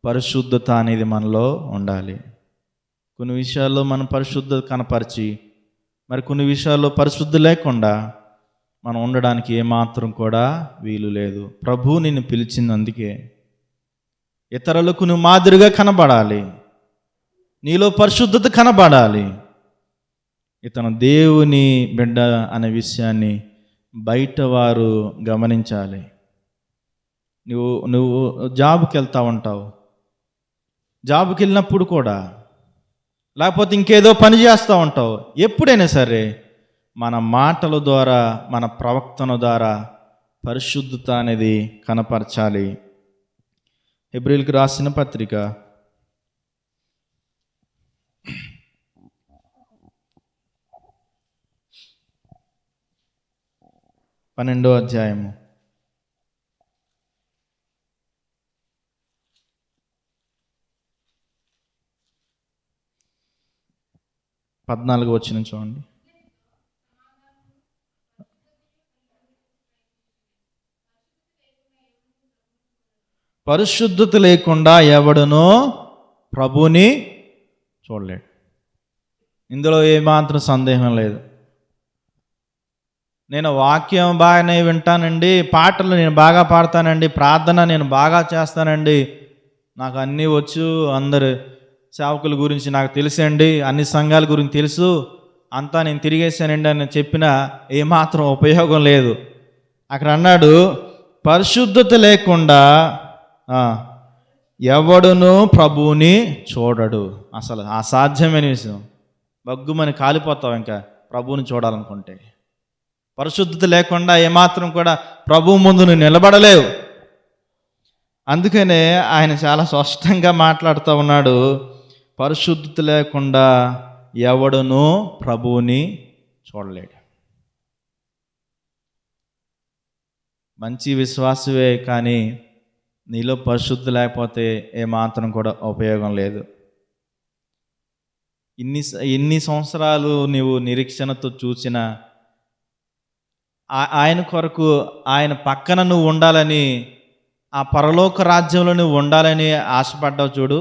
పరిశుద్ధత అనేది మనలో ఉండాలి. కొన్ని విషయాల్లో మనం పరిశుద్ధత కనపరిచి, మరి కొన్ని విషయాల్లో పరిశుద్ధి లేకుండా మనం ఉండడానికి ఏమాత్రం కూడా వీలు లేదు. ప్రభువు నిన్ను పిలిచింది అందుకే. ఇతరులకు నువ్వు మాదిరిగా కనబడాలి, నీలో పరిశుద్ధత కనబడాలి. ఇతను దేవుని బిడ్డ అనే విషయాన్ని బయట వారు గమనించాలి. నువ్వు జాబ్కి వెళ్తూ ఉంటావు, జాబ్కి వెళ్ళినప్పుడు కూడా, లేకపోతే ఇంకేదో పని చేస్తూ ఉంటావు, ఎప్పుడైనా సరే మన మాటల ద్వారా, మన ప్రవక్తన ద్వారా పరిశుద్ధత అనేది కనపరచాలి. హెబ్రీయులకు రాసిన పత్రిక 12వ అధ్యాయము 14వ వచనం చూడండి. పరిశుద్ధత లేకుండా ఎవడునో ప్రభువుని చూడలేడు. ఇందులో ఏమాత్రం సందేహం లేదు. నేను వాక్యం బాగానే వింటానండి, పాటలు నేను బాగా పాడతానండి, ప్రార్థన నేను బాగా చేస్తానండి, నాకు అన్నీ వచ్చు, అందరు సేవకుల గురించి నాకు తెలుసండి, అన్ని సంఘాల గురించి తెలుసు, అంతా నేను తిరిగేశానండి అని చెప్పినా ఏమాత్రం ఉపయోగం లేదు. అక్కడ అన్నాడు, పరిశుద్ధత లేకుండా ఎవడును ప్రభువుని చూడడు. అసలు అసాధ్యమైన విషయం. బగ్గుమని కాలిపోతావు ఇంకా ప్రభువుని చూడాలనుకుంటే. పరిశుద్ధత లేకుండా ఏమాత్రం కూడా ప్రభువు ముందు నువ్వు నిలబడలేవు. అందుకనే ఆయన చాలా స్పష్టంగా మాట్లాడుతూ ఉన్నాడు, పరిశుద్ధత లేకుండా ఎవడును ప్రభువుని చూడలేడు. మంచి విశ్వాసవే కానీ నీలో పరిశుద్ధి లేకపోతే ఏమాత్రం కూడా ఉపయోగం లేదు. ఇన్ని సంవత్సరాలు నీవు నిరీక్షణతో చూసిన ఆయన కొరకు, ఆయన పక్కన నువ్వు ఉండాలని, ఆ పరలోక రాజ్యంలో నువ్వు ఉండాలని ఆశపడ్డావు చూడు.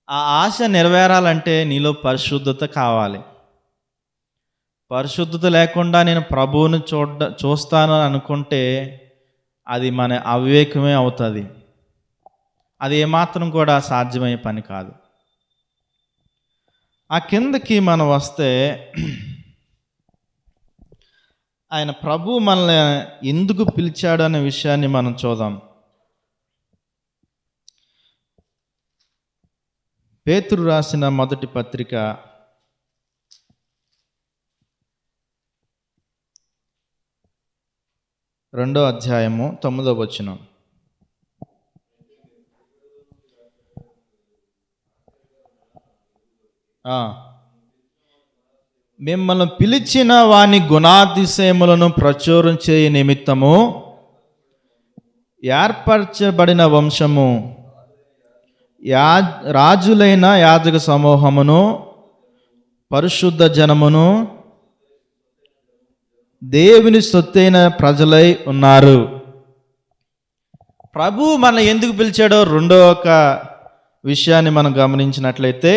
ఆ ఆశ నెరవేరాలంటే నీలో పరిశుద్ధత కావాలి. పరిశుద్ధత లేకుండా నేను ప్రభువుని చూస్తాను అనుకుంటే అది మన అవివేకమే అవుతుంది. అది ఏమాత్రం కూడా సాధ్యమయ్యే పని కాదు. ఆ కిందకి మనం వస్తే ఆయన ప్రభు మనల్ని ఎందుకు పిలిచాడు అనే విషయాన్ని మనం చూద్దాం. పేతురు రాసిన మొదటి పత్రిక 2వ అధ్యాయము 9వ వచనం. మిమ్మల్ని పిలిచిన వాని గుణాతిశయములను ప్రచురం చేయ నిమిత్తము ఏర్పరచబడిన వంశము, రాజులైన యాజక సమూహమును, పరిశుద్ధ జనమును, దేవుని సొత్తైన ప్రజలై ఉన్నారు. ప్రభు మనల్ని ఎందుకు పిలిచాడో రెండో ఒక విషయాన్ని మనం గమనించినట్లయితే,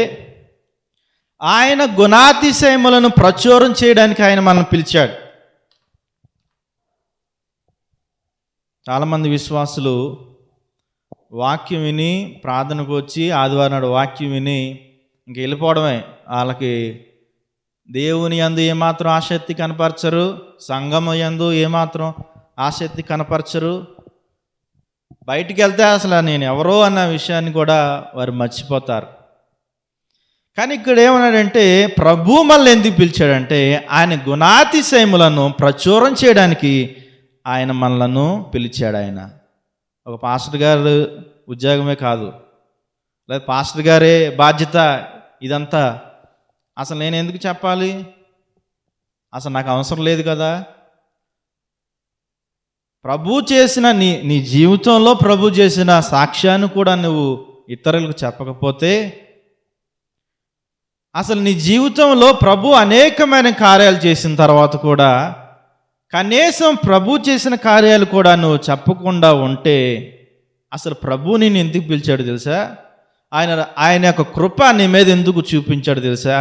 ఆయన గుణాతిశయములను ప్రచురం చేయడానికి ఆయన మనల్ని పిలిచాడు. చాలామంది విశ్వాసులు వాక్యం విని ప్రార్థనకు వచ్చి ఆదివారం నాడు వాక్యం విని ఇంక వెళ్ళిపోవడమే. వాళ్ళకి దేవుని యందు ఏమాత్రం ఆసక్తి కనపరచరు, సంఘము యందు ఏమాత్రం ఆసక్తి కనపరచరు. బయటికి వెళ్తే అసలు నేను ఎవరో అన్న విషయాన్ని కూడా వారు మర్చిపోతారు. కానీ ఇక్కడ ఏమన్నాడంటే, ప్రభు మనల్ని ఎందుకు పిలిచాడంటే ఆయన గుణాతిశయములను ప్రచురం చేయడానికి ఆయన మనలను పిలిచాడు. ఆయన ఒక పాస్టర్ గారు ఉద్యోగమే కాదు, లేదా పాస్టర్ గారే బాధ్యత ఇదంతా, అసలు నేను ఎందుకు చెప్పాలి, అసలు నాకు అవసరం లేదు కదా. ప్రభు చేసిన నీ జీవితంలో ప్రభు చేసిన సాక్ష్యాన్ని కూడా నువ్వు ఇతరులకు చెప్పకపోతే, అసలు నీ జీవితంలో ప్రభు అనేకమైన కార్యాలు చేసిన తర్వాత కూడా కనీసం ప్రభు చేసిన కార్యాలు కూడా నువ్వు చెప్పకుండా ఉంటే అసలు ప్రభు నేను ఎందుకు పిలిచాడు తెలుసా? ఆయన యొక్క కృప నీ మీద ఎందుకు చూపించాడు తెలుసా?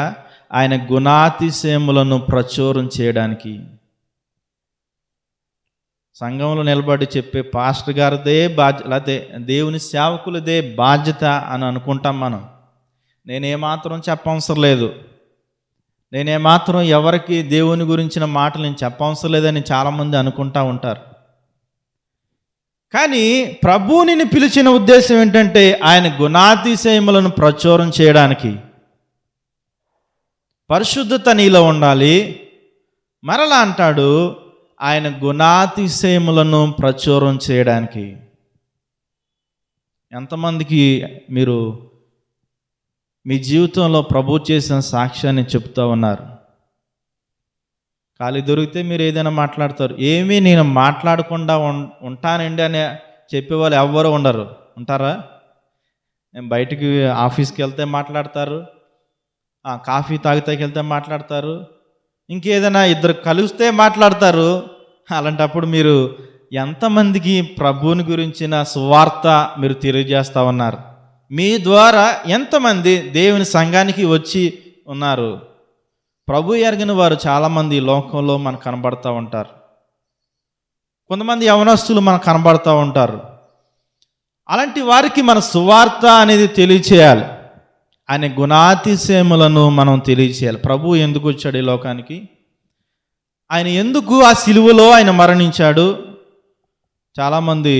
ఆయన గుణాతిశయములను ప్రచురం చేయడానికి. సంఘంలో నిలబడి చెప్పే పాస్టర్ గారిదే బాధ్యత, లేకపోతే దేవుని సేవకులదే బాధ్యత అని అనుకుంటాం మనం. నేనేమాత్రం చెప్పవసరం లేదు, నేనేమాత్రం ఎవరికి దేవుని గురించిన మాటలు నేను చెప్పవసరం లేదని చాలామంది అనుకుంటా ఉంటారు. కానీ ప్రభువుని పిలిచిన ఉద్దేశం ఏంటంటే ఆయన గుణాతిశయములను ప్రచురం చేయడానికి. పరిశుద్ధత నీలో ఉండాలి. మరలా అంటాడు ఆయన గుణాతిశయములను ప్రచురం చేయడానికి. ఎంతమందికి మీరు మీ జీవితంలో ప్రభు చేసిన సాక్ష్యాన్ని చెప్తూ ఉన్నారు? ఖాళీ దొరికితే మీరు ఏదైనా మాట్లాడతారు. ఏమీ నేను మాట్లాడకుండా ఉంటానండి అని చెప్పేవాళ్ళు ఎవ్వరూ ఉండరు. ఉంటారా? నేను బయటికి ఆఫీస్కి వెళ్తే మాట్లాడతారు, కాఫీ తాగితే వెళ్తే మాట్లాడతారు, ఇంకేదైనా ఇద్దరు కలిస్తే మాట్లాడతారు. అలాంటప్పుడు మీరు ఎంతమందికి ప్రభువుని గురించిన సువార్త మీరు తెలియజేస్తా ఉన్నారు? మీ ద్వారా ఎంతమంది దేవుని సంఘానికి వచ్చి ఉన్నారు? ప్రభు ఎరగని వారు చాలామంది ఈ లోకంలో మనకు కనబడుతూ ఉంటారు. కొంతమంది యవనస్తులు మనకు కనబడుతూ ఉంటారు. అలాంటి వారికి మన సువార్త అనేది తెలియచేయాలి. ఆయన గుణాతిశయములను మనం తెలియచేయాలి. ప్రభు ఎందుకు వచ్చాడు ఈ లోకానికి? ఆయన ఎందుకు ఆ సిలువలో ఆయన మరణించాడు? చాలామంది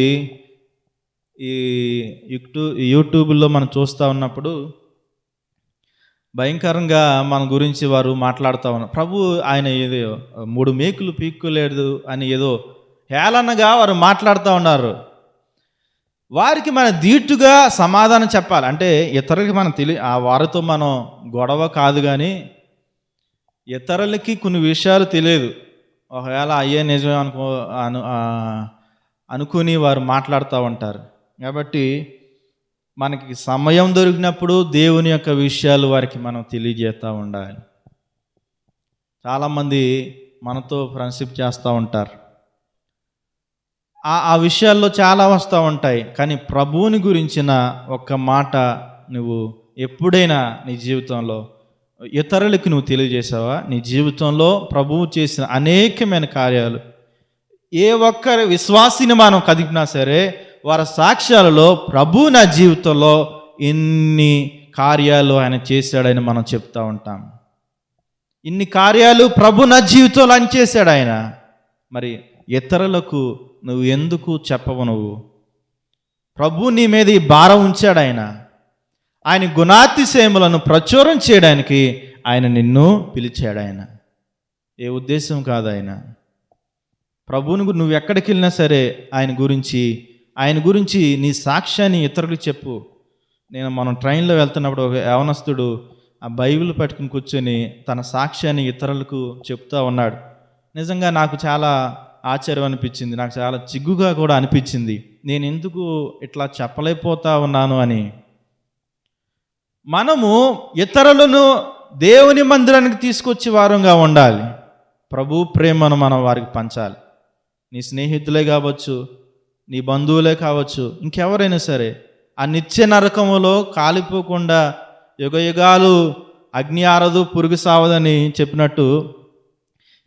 ఈ యూట్యూబ్లో మనం చూస్తూ ఉన్నప్పుడు భయంకరంగా మన గురించి వారు మాట్లాడుతూ ఉన్నారు. ప్రభు ఆయన ఏదో 3 మేకులు పీక్కోలేదు అని ఏదో హేళనగా వారు మాట్లాడుతూ ఉన్నారు. వారికి మన ధీటుగా సమాధానం చెప్పాలి. అంటే ఇతరులకి మనం వారితో మనం గొడవ కాదు, కానీ ఇతరులకి కొన్ని విషయాలు తెలియదు. ఒకవేళ అయ్యే నిజమే అనుకుని వారు మాట్లాడుతూ ఉంటారు. కాబట్టి మనకి సమయం దొరికినప్పుడు దేవుని యొక్క విషయాలు వారికి మనం తెలియజేస్తూ ఉండాలి. చాలామంది మనతో ఫ్రెండ్షిప్ చేస్తూ ఉంటారు. ఆ విషయాల్లో చాలా వస్తూ ఉంటాయి. కానీ ప్రభువుని గురించిన ఒక్క మాట నువ్వు ఎప్పుడైనా నీ జీవితంలో ఇతరులకి నువ్వు తెలియజేసావా? నీ జీవితంలో ప్రభువు చేసిన అనేకమైన కార్యాలు ఏ ఒక్కరి విశ్వాసిని మనం కదిపినా సరే వారి సాక్ష్యాలలో ప్రభు నా జీవితంలో ఇన్ని కార్యాలు ఆయన చేశాడని మనం చెప్తూ ఉంటాం. ఇన్ని కార్యాలు ప్రభు నా జీవితంలో అని చేశాడు ఆయన. మరి ఇతరులకు నువ్వు ఎందుకు చెప్పవు? నువ్వు ప్రభు నీ మీద ఈ భారం ఉంచాడు. ఆయన గుణాతిశయములను ప్రచురం చేయడానికి ఆయన నిన్ను పిలిచాడు. ఆయన ఏ ఉద్దేశం కాదు. ప్రభువుని నువ్వు ఎక్కడికి వెళ్ళినా సరే ఆయన గురించి నీ సాక్ష్యాన్ని ఇతరులకు చెప్పు. మనం ట్రైన్లో వెళ్తున్నప్పుడు ఒక యవనస్తుడు ఆ బైబిల్ పట్టుకుని కూర్చొని తన సాక్ష్యాన్ని ఇతరులకు చెప్తా ఉన్నాడు. నిజంగా నాకు చాలా ఆశ్చర్యం అనిపించింది. నాకు చాలా చిగ్గుగా కూడా అనిపించింది. నేను ఎందుకు ఇట్లా చెప్పలేకపోతా ఉన్నాను అని. మనము ఇతరులను దేవుని మందిరానికి తీసుకొచ్చి వారంగా ఉండాలి. ప్రభు ప్రేమను మనం వారికి పంచాలి. నీ స్నేహితులే కావచ్చు, నీ బంధువులే కావచ్చు, ఇంకెవరైనా సరే ఆ నిత్య నరకములో కాలిపోకుండా యుగయుగాలు అగ్ని ఆరదు పురుగు సావదని చెప్పినట్టు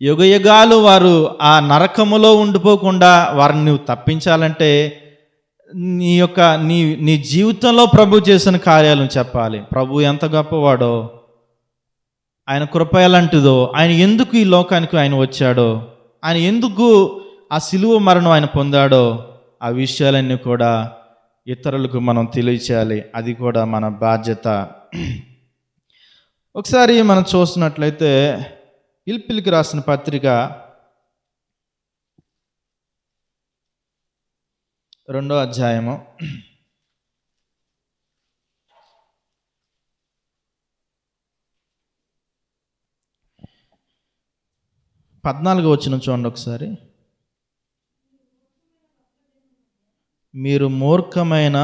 యుగయుగాలు వారు ఆ నరకములో ఉండిపోకుండా వారిని నువ్వు తప్పించాలంటే నీ జీవితంలో ప్రభు చేసిన కార్యాలను చెప్పాలి. ప్రభు ఎంత గొప్పవాడో, ఆయన కృప ఎలాంటిదో, ఆయన ఎందుకు ఈ లోకానికి ఆయన వచ్చాడో, ఆయన ఎందుకు ఆ సిలువ మరణం ఆయన పొందాడో, ఆ విషయాలన్నీ కూడా ఇతరులకు మనం తెలియచేయాలి. అది కూడా మన బాధ్యత. ఒకసారి మనం చూసినట్లయితే ఫిలిప్పీయులకు రాసిన పత్రిక 2వ అధ్యాయము 14వ వచనం చూడండి ఒకసారి. మీరు మూర్ఖమైన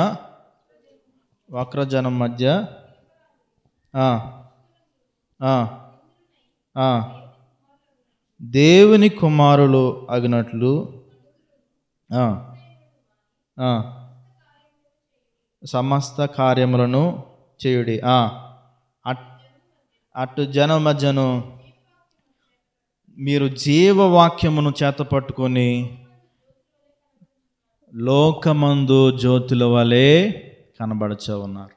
వక్రజనం మధ్య దేవుని కుమారులు అగినట్లు సమస్త కార్యములను చేయుడి. అటు జనం మధ్యను మీరు జీవవాక్యమును చేత పట్టుకొని లోకమందు జ్యోతుల వలె కనబడుచూ ఉన్నారు.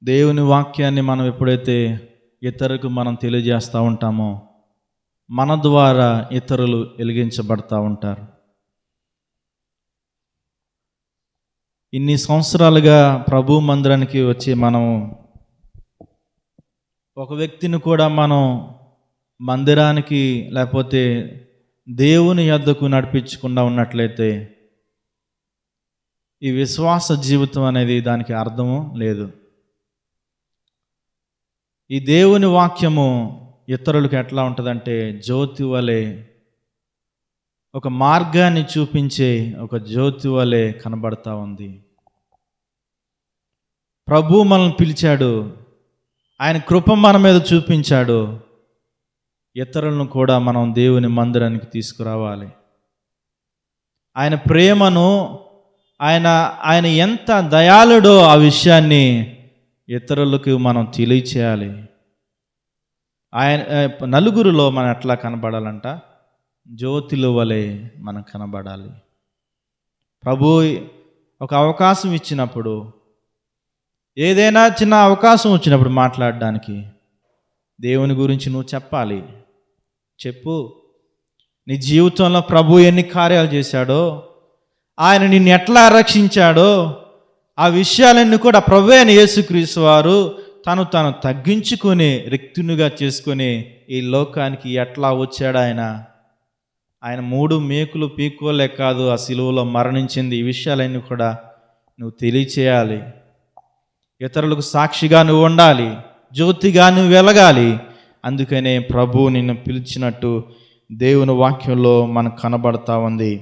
దేవుని వాక్యాన్ని మనం ఎప్పుడైతే ఇతరులకు మనం తెలియజేస్తూ ఉంటామో మన ద్వారా ఇతరులు వెలిగించబడతా ఉంటారు. ఇన్ని సంవత్సరాలుగా ప్రభు మందిరానికి వచ్చి మనం ఒక వ్యక్తిని కూడా మనం మందిరానికి లేకపోతే దేవుని యొద్దకు నడిపించకుండా ఉన్నట్లయితే ఈ విశ్వాస జీవితం అనేది దానికి అర్థము లేదు. ఈ దేవుని వాక్యము ఇతరులకు ఎట్లా ఉంటుందంటే జ్యోతి వలె, ఒక మార్గాన్ని చూపించే ఒక జ్యోతి వలె కనబడతా ఉంది. ప్రభు మనల్ని పిలిచాడు, ఆయన కృప మన మీద చూపించాడు. ఇతరులను కూడా మనం దేవుని మందిరానికి తీసుకురావాలి. ఆయన ప్రేమను ఆయన ఎంత దయాళుడో ఆ విషయాన్ని ఇతరులకు మనం తెలియచేయాలి. ఆయన నలుగురిలో మనం ఎట్లా కనబడాలంట? జ్యోతిల వలె మనం కనబడాలి. ప్రభు ఒక అవకాశం ఇచ్చినప్పుడు, ఏదైనా చిన్న అవకాశం వచ్చినప్పుడు మాట్లాడడానికి, దేవుని గురించి నువ్వు చెప్పాలి. చెప్పు. నీ జీవితంలో ప్రభు ఎన్ని కార్యాలు చేశాడో, ఆయన నిన్ను ఎట్లా రక్షించాడో, ఆ విషయాలన్నీ కూడా ప్రభువే అయిన యేసుక్రీస్తు వారు తను తగ్గించుకొని రిక్తునిగా చేసుకొని ఈ లోకానికి ఎట్లా వచ్చాడు. ఆయన 3 మేకులు పీక్కోలే కాదు, ఆ సిలువలో మరణించింది. ఈ విషయాలన్నీ కూడా నువ్వు తెలియచేయాలి. ఇతరులకు సాక్షిగా నువ్వు ఉండాలి, జ్యోతిగా నువ్వు వెలగాలి. అందుకనే ప్రభు నిన్ను పిలిచినట్టు దేవుని వాక్యంలో మనకు కనబడతా ఉంది.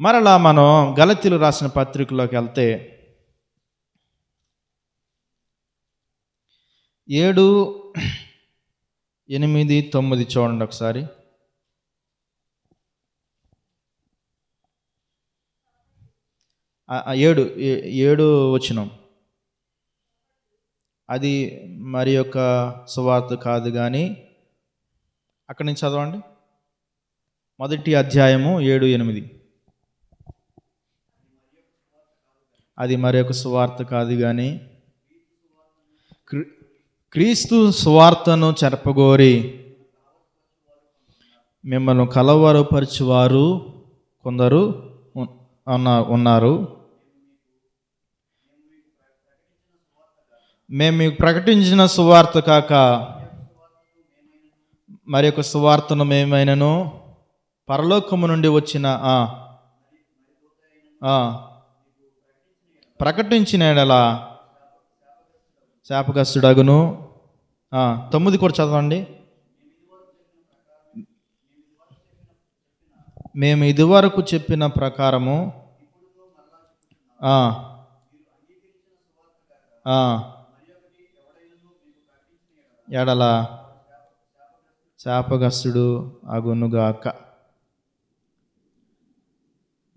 మరలా మనం గలతీలు రాసిన పత్రికలోకి వెళ్తే 7, 8, 9 చూడండి ఒకసారి. 7 వచనం. అది మరి యొక్క సువార్త కాదు కానీ, అక్కడి నుంచి చదవండి. 1 అధ్యాయము 7, 8. అది మరి యొక్క సువార్త కాదు కానీ, క్రీస్తు సువార్తను చెరపగోరి మిమ్మల్ని కలవరపరచువారు కొందరు ఉన్నారు. మేము మీకు ప్రకటించిన సువార్త కాక మరి యొక్క సువార్తను మేమైనను పరలోకము నుండి వచ్చిన ప్రకటించిన ఎడల శాపగ్రస్తుడగును. 9 కూడా చదవండి. మేము ఇదివరకు చెప్పిన ప్రకారము ఎడల శాపగ్రస్తుడు అగునుగాక.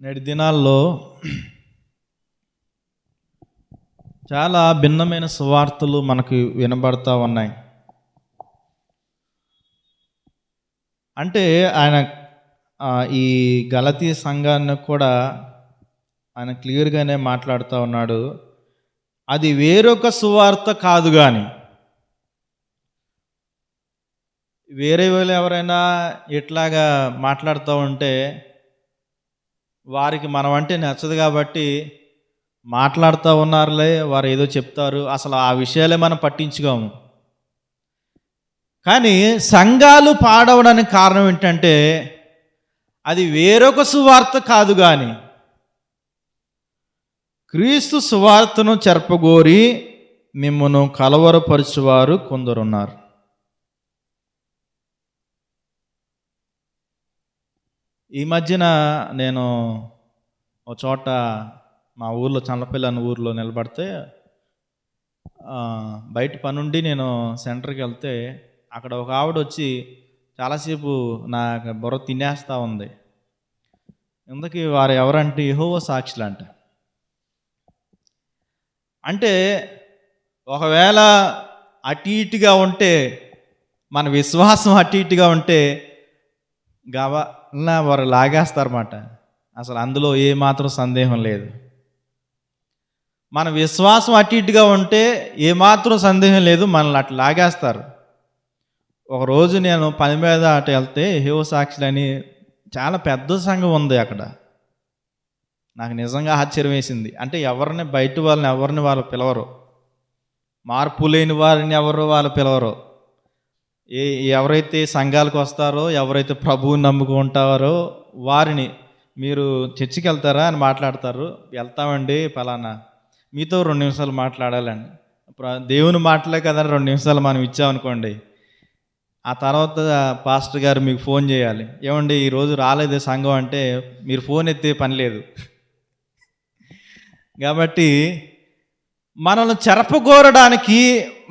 నేటి దినాల్లో చాలా భిన్నమైన సువార్తలు మనకు వినబడతా ఉన్నాయి. అంటే ఆయన ఈ గలతీ సంఘాన్ని కూడా ఆయన క్లియర్గానే మాట్లాడుతూ ఉన్నాడు. అది వేరొక సువార్త కాదు కానీ, వేరే వాళ్ళు ఎవరైనా ఇట్లాగా మాట్లాడుతూ ఉంటే వారికి మనం అంటే నచ్చదు కాబట్టి మాట్లాడుతూ ఉన్నారులే, వారు ఏదో చెప్తారు, అసలు ఆ విషయాలే మనం పట్టించుకోము. కానీ సంఘాలు పాడవడానికి కారణం ఏంటంటే అది వేరొక సువార్త కాదు కానీ క్రీస్తు సువార్తను చెరపగోరి మిమ్మను కలవరపరచువారు కొందరున్నారు. ఈ మధ్యన నేను ఒక చోట మా ఊర్లో చంద్రపల్లి అన్న ఊర్లో నిలబడితే బయట పనుండి నేను సెంటర్కి వెళ్తే అక్కడ ఒక ఆవిడ వచ్చి చాలాసేపు నా బుర్ర తినేస్తూ ఉంది. ఇందుకు వారు ఎవరంటే యెహోవా సాక్షులు అంట. అంటే ఒకవేళ అటు ఇటుగా ఉంటే, మన విశ్వాసం అటు ఇటుగా ఉంటే గవల్లా వారు లాగేస్తారన్నమాట. అసలు అందులో ఏమాత్రం సందేహం లేదు. మన విశ్వాసం అటు ఇటుగా ఉంటే ఏమాత్రం సందేహం లేదు, మనల్ని అట్లా లాగేస్తారు. ఒకరోజు నేను పని మీద అటు వెళ్తే యెహోవా సాక్షులని చాలా పెద్ద సంఘం ఉంది అక్కడ. నాకు నిజంగా ఆశ్చర్యం వేసింది. అంటే బయట వాళ్ళని ఎవరిని వాళ్ళు పిలవరు, మార్పు లేని వారిని వాళ్ళు పిలవరు. ఎవరైతే సంఘాలకు వస్తారో, ఎవరైతే ప్రభువుని నమ్ముకుంటారో వారిని, మీరు చర్చికి వెళ్తారా అని మాట్లాడతారు. వెళ్తామండి పలానా, మీతో 2 నిమిషాలు మాట్లాడాలండి. దేవుని మాటలే కదా 2 నిమిషాలు మనం ఇచ్చామనుకోండి, ఆ తర్వాత పాస్టర్ గారు మీకు ఫోన్ చేయాలి, ఏమండి ఈరోజు రాలేదే సంఘం అంటే మీరు ఫోన్ ఎత్తే పని లేదు. కాబట్టి మనల్ని చెరపగోరడానికి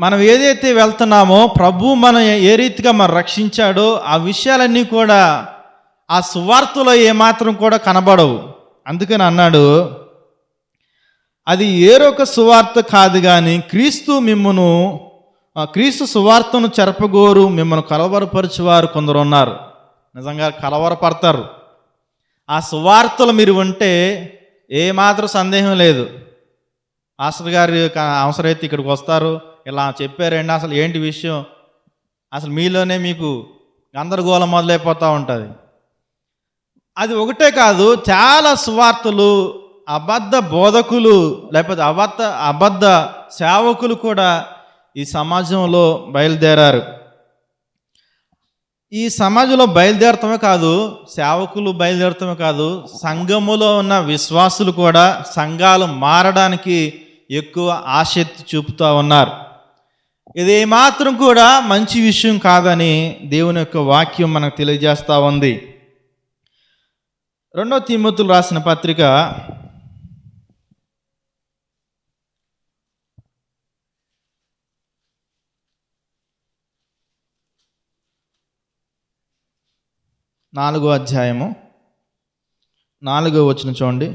మనం ఏదైతే వెళ్తున్నామో, ప్రభు మనం ఏ రీతిగా మనం రక్షించాడో ఆ విషయాలన్నీ కూడా ఆ సువార్తలో ఏమాత్రం కూడా కనబడవు. అందుకని అన్నాడు, అది ఏరొక సువార్త కాదు కానీ క్రీస్తు సువార్తను చెరపగోరు మిమ్మల్ని కలవరపరచువారు కొందరు ఉన్నారు. నిజంగా కలవరపడతారు. ఆ సువార్తలు మీరు ఉంటే ఏమాత్రం సందేహం లేదు, ఆస్టర్ గారి అవసరమైతే ఇక్కడికి వస్తారు, ఇలా చెప్పారండి, అసలు ఏంటి విషయం, అసలు మీలోనే మీకు గందరగోళం మొదలైపోతూ ఉంటుంది. అది ఒకటే కాదు, చాలా సువార్తలు, అబద్ధ బోధకులు లేకపోతే అబద్ధ సేవకులు కూడా ఈ సమాజంలో బయలుదేరారు. ఈ సమాజంలో బయలుదేరటమే కాదు, సేవకులు బయలుదేరటమే కాదు, సంఘములో ఉన్న విశ్వాసులు కూడా సంఘాలు మారడానికి ఎక్కువ ఆసక్తి చూపుతూ ఉన్నారు. ఇది మాత్రం కూడా మంచి విషయం కాదని దేవుని యొక్క వాక్యం మనకు తెలియజేస్తూ ఉంది. 2 తిమోతికి రాసిన పత్రిక 4వ అధ్యాయము 4వ వచనం చూడండి.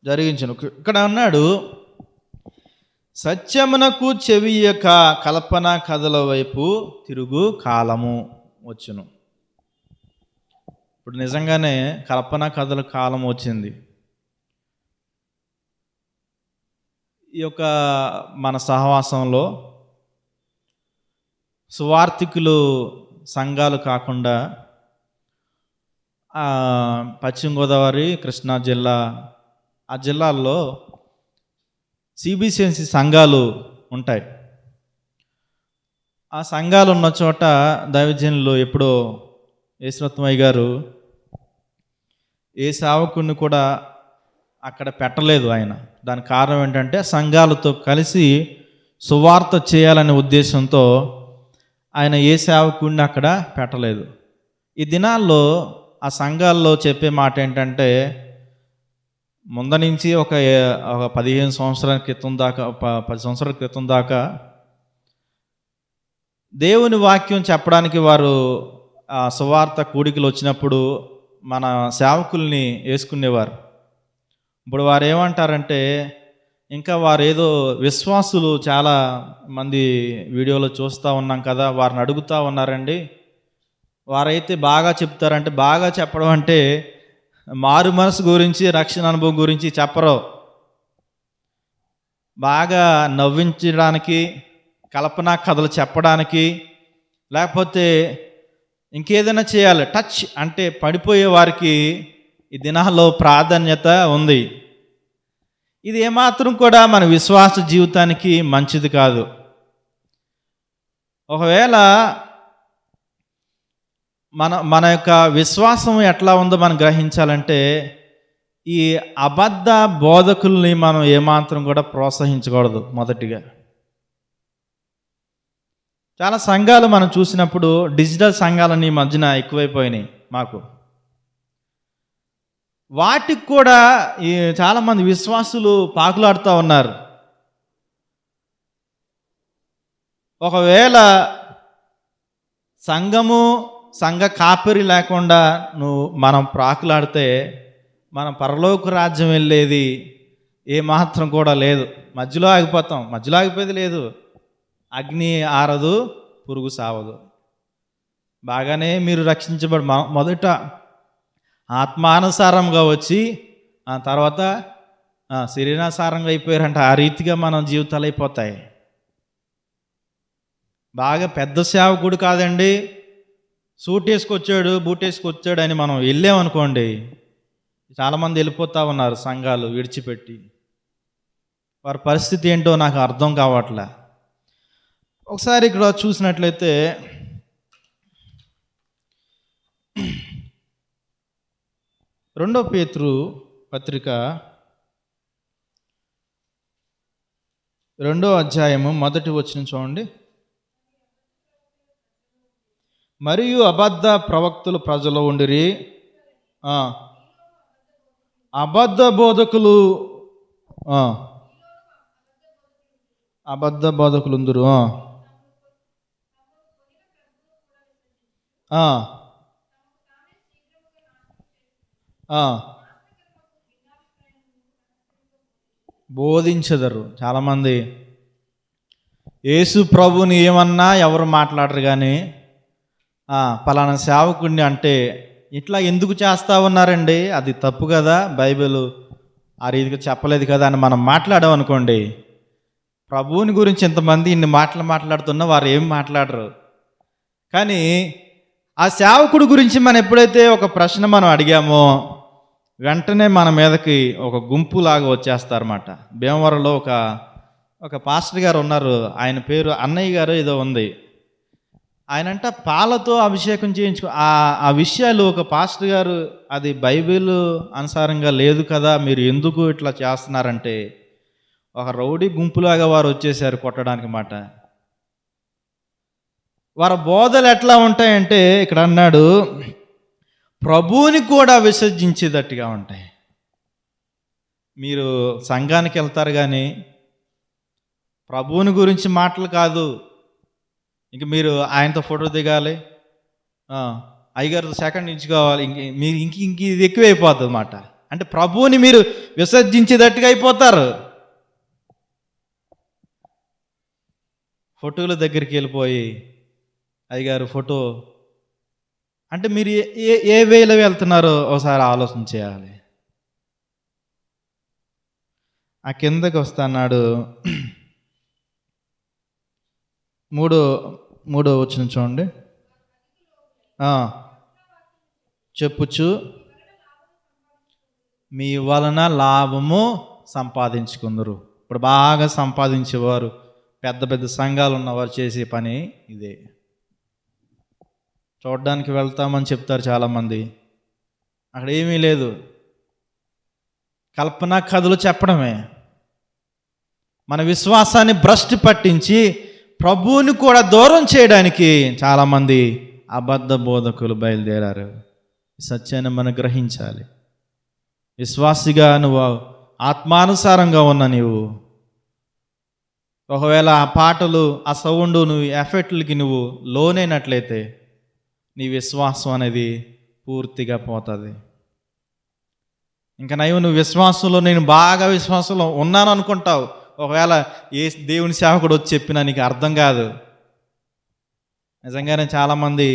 జరిగించను. ఇక్కడ అన్నాడు, సత్యమునకు చెవియక కల్పన కథల వైపు తిరుగు కాలము వచ్చును. ఇప్పుడు నిజంగానే కల్పన కథల కాలం వచ్చింది. ఈ యొక్క మన సహవాసంలో సువార్థికులు సంఘాలు కాకుండా పశ్చిమ గోదావరి, కృష్ణా జిల్లా, ఆ జిల్లాల్లో సిబిసిఎన్సి సంఘాలు ఉంటాయి. ఆ సంఘాలు ఉన్న చోట దైవజనులు ఎప్పుడో యేసురత్నయ్య గారు ఏ సేవకుడిని కూడా అక్కడ పెట్టలేదు ఆయన. దానికి కారణం ఏంటంటే సంఘాలతో కలిసి సువార్త చేయాలనే ఉద్దేశంతో ఆయన ఏ సేవకుడిని అక్కడ పెట్టలేదు. ఈ దినాల్లో ఆ సంఘాల్లో చెప్పే మాట ఏంటంటే, ముందు నుంచి ఒక 15 సంవత్సరాల క్రితం దాకా 10 సంవత్సరాల క్రితం దాకా దేవుని వాక్యం చెప్పడానికి వారు సువార్త కూడికలు వచ్చినప్పుడు మన సేవకుల్ని వేసుకునేవారు. ఇప్పుడు వారు ఏమంటారంటే, ఇంకా వారు ఏదో విశ్వాసులు చాలా మంది వీడియోలో చూస్తూ ఉన్నాం కదా, వారిని అడుగుతూ ఉన్నారండి, వారైతే బాగా చెప్తారంటే, బాగా చెప్పడం అంటే మారు మనసు గురించి, రక్షణ అనుభవం గురించి చెప్పరు. బాగా నవ్వించడానికి, కల్పనా కథలు చెప్పడానికి, లేకపోతే ఇంకేదైనా చేయాలి, టచ్ అంటే పడిపోయే వారికి ఈ దినాల్లో ప్రాధాన్యత ఉంది. ఇది ఏమాత్రం కూడా మన విశ్వాస జీవితానికి మంచిది కాదు. ఒకవేళ మన యొక్క విశ్వాసం ఎట్లా ఉందో మనం గ్రహించాలంటే, ఈ అబద్ధ బోధకుల్ని మనం ఏమాత్రం కూడా ప్రోత్సహించకూడదు. మొదటిగా చాలా సంఘాలు మనం చూసినప్పుడు డిజిటల్ సంఘాలని ఈ మధ్యన ఎక్కువైపోయినాయి మాకు. వాటికి కూడా ఈ చాలామంది విశ్వాసులు పాకులాడుతూ ఉన్నారు. ఒకవేళ సంఘ కాపరి లేకుండా మనం ప్రాకులాడితే మనం పరలోక రాజ్యం వెళ్ళేది ఏమాత్రం కూడా లేదు. మధ్యలో ఆగిపోతాం. మధ్యలో ఆగిపోయేది లేదు. అగ్ని ఆరదు, పురుగు సావదు. బాగానే మీరు రక్షించబడి మొదట ఆత్మానుసారంగా వచ్చి ఆ తర్వాత శరీరానుసారంగా అయిపోయారంట. ఆ రీతిగా మనం జీవితాలు అయిపోతాయి. బాగా పెద్ద సేవకుడు కాదండి, సూట్ వేసుకొచ్చాడు, బూట్ వేసుకొచ్చాడు అని మనం వెళ్ళామనుకోండి, చాలామంది వెళ్ళిపోతూ ఉన్నారు సంఘాలు విడిచిపెట్టి. వారి పరిస్థితి ఏంటో నాకు అర్థం కావట్లే. ఒకసారి ఇక్కడ చూసినట్లయితే 2 పేతురు పత్రిక 2వ అధ్యాయము 1వ వచనం చూడండి. మరియు అబద్ధ ప్రవక్తలు ప్రజలు ఉండిరి, అబద్ధ బోధకులు ఆ, అబద్ధ బోధకులు ఉందరు. బోధించదరు. చాలామంది యేసు ప్రభుని ఏమన్నా ఎవరు మాట్లాడరు, కానీ పలానా సేవకుడిని అంటే ఇట్లా ఎందుకు చేస్తా ఉన్నారండి, అది తప్పు కదా, బైబిల్ ఆ రీతిగా చెప్పలేదు కదా అని మనం మాట్లాడామనుకోండి, ప్రభువుని గురించి ఇంతమంది ఇన్ని మాటలు మాట్లాడుతున్నా వారు ఏం మాట్లాడరు. కానీ ఆ సేవకుడి గురించి మనం ఎప్పుడైతే ఒక ప్రశ్న మనం అడిగామో వెంటనే మన మీదకి ఒక గుంపులాగా వచ్చేస్తారన్నమాట. భీమవరంలో ఒక పాస్టర్ గారు ఉన్నారు, ఆయన పేరు అన్నయ్య గారు ఏదో ఉంది. ఆయనంట పాలతో అభిషేకం చేయించుకో ఆ విషయాలు ఒక పాస్టర్ గారు, అది బైబిల్ అనుసారంగా లేదు కదా, మీరు ఎందుకు ఇట్లా చేస్తున్నారంటే ఒక రౌడీ గుంపులాగా వారు వచ్చేసారు కొట్టడానికి మాట. వారి బోధలు ఎట్లా ఉంటాయంటే ఇక్కడ అన్నాడు, ప్రభువుని కూడా విసర్జించేటట్టుగా ఉంటాయి. మీరు సంఘానికి వెళ్తారు కానీ ప్రభువుని గురించి మాటలు కాదు, ఇంక మీరు ఆయనతో ఫోటో దిగాలి, అయ్యగారితో సెకండ్ ఇచ్చుకోవాలి, మీరు ఇంక ఇది ఎక్కువైపోతుంది అన్నమాట. అంటే ప్రభువుని మీరు విసర్జించేటట్టుగా అయిపోతారు. ఫోటోల దగ్గరికి వెళ్ళిపోయి అయ్యగారు ఫోటో అంటే మీరు ఏ వేలో వెళ్తున్నారో ఒకసారి ఆలోచన చేయాలి. ఆ కిందకి వస్తాన్నాడు, మూడో వచనం చూడండి. చెప్పుచు మీ వలన లాభము సంపాదించుకుందరు. ఇప్పుడు బాగా సంపాదించేవారు, పెద్ద పెద్ద సంఘాలు ఉన్నవారు చేసే పని ఇదే. చూడడానికి వెళ్తామని చెప్తారు చాలామంది, అక్కడ ఏమీ లేదు, కల్పనా కథలు చెప్పడమే. మన విశ్వాసాన్ని భ్రష్టు పట్టించి ప్రభువుని కూడా దూరం చేయడానికి చాలామంది అబద్ధ బోధకులు బయలుదేరారు. సత్యాన్ని మనం గ్రహించాలి. విశ్వాసిగా నువ్వు ఆత్మానుసారంగా ఉన్న నీవు ఒకవేళ ఆ పాటలు, ఆ సౌండ్, నువ్వు ఎఫెక్ట్లకి నువ్వు లోనైనట్లయితే నీ విశ్వాసం అనేది పూర్తిగా పోతుంది. ఇంకా నువ్వు విశ్వాసంలో, నేను బాగా విశ్వాసంలో ఉన్నాను అనుకుంటావు, ఒకవేళ ఏ దేవుని సేవకుడు వచ్చి చెప్పినా నీకు అర్థం కాదు. నిజంగానే చాలామంది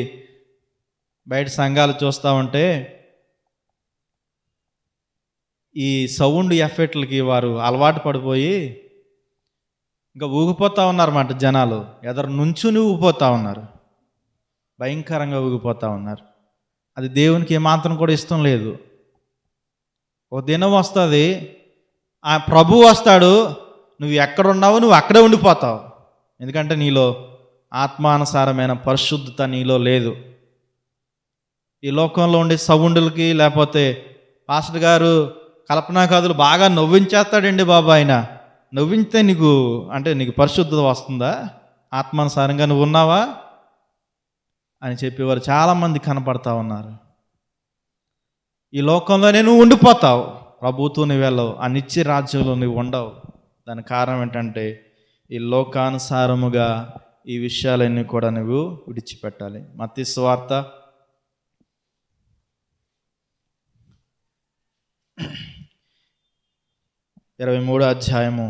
బయట సంఘాలు చూస్తూ ఉంటే ఈ సౌండ్ ఎఫెక్ట్లకి వారు అలవాటు పడిపోయి ఇంకా ఊగిపోతూ ఉన్నారన్నమాట. జనాలు ఎదరు నుంచుని ఊగిపోతూ ఉన్నారు, భయంకరంగా ఊగిపోతూ ఉన్నారు. అది దేవునికి ఏమాత్రం కూడా ఇష్టం లేదు. ఒక దినం వస్తుంది, ఆ ప్రభువు వస్తాడు, నువ్వు ఎక్కడున్నావు నువ్వు అక్కడే ఉండిపోతావు. ఎందుకంటే నీలో ఆత్మానుసారమైన పరిశుద్ధత నీలో లేదు. ఈ లోకంలో ఉండే సౌండులకి, లేకపోతే పాస్టర్ గారు కల్పనా కథలు బాగా నవ్వించేస్తాడండి బాబా, ఆయన నవ్వించితే నీకు పరిశుద్ధత వస్తుందా, ఆత్మానుసారంగా నువ్వు ఉన్నావా అని చెప్పేవారు చాలామంది కనపడతా ఉన్నారు. ఈ లోకంలోనే నువ్వు ఉండిపోతావు, ప్రభువుతో నువ్వు వెళ్ళవు, ఆ నిత్య రాజ్యంలో నువ్వు ఉండవు. దానికి కారణం ఏంటంటే ఈ లోకానుసారముగా ఈ విషయాలన్నీ కూడా నువ్వు విడిచిపెట్టాలి. మత్తయి సువార్త 23వ అధ్యాయము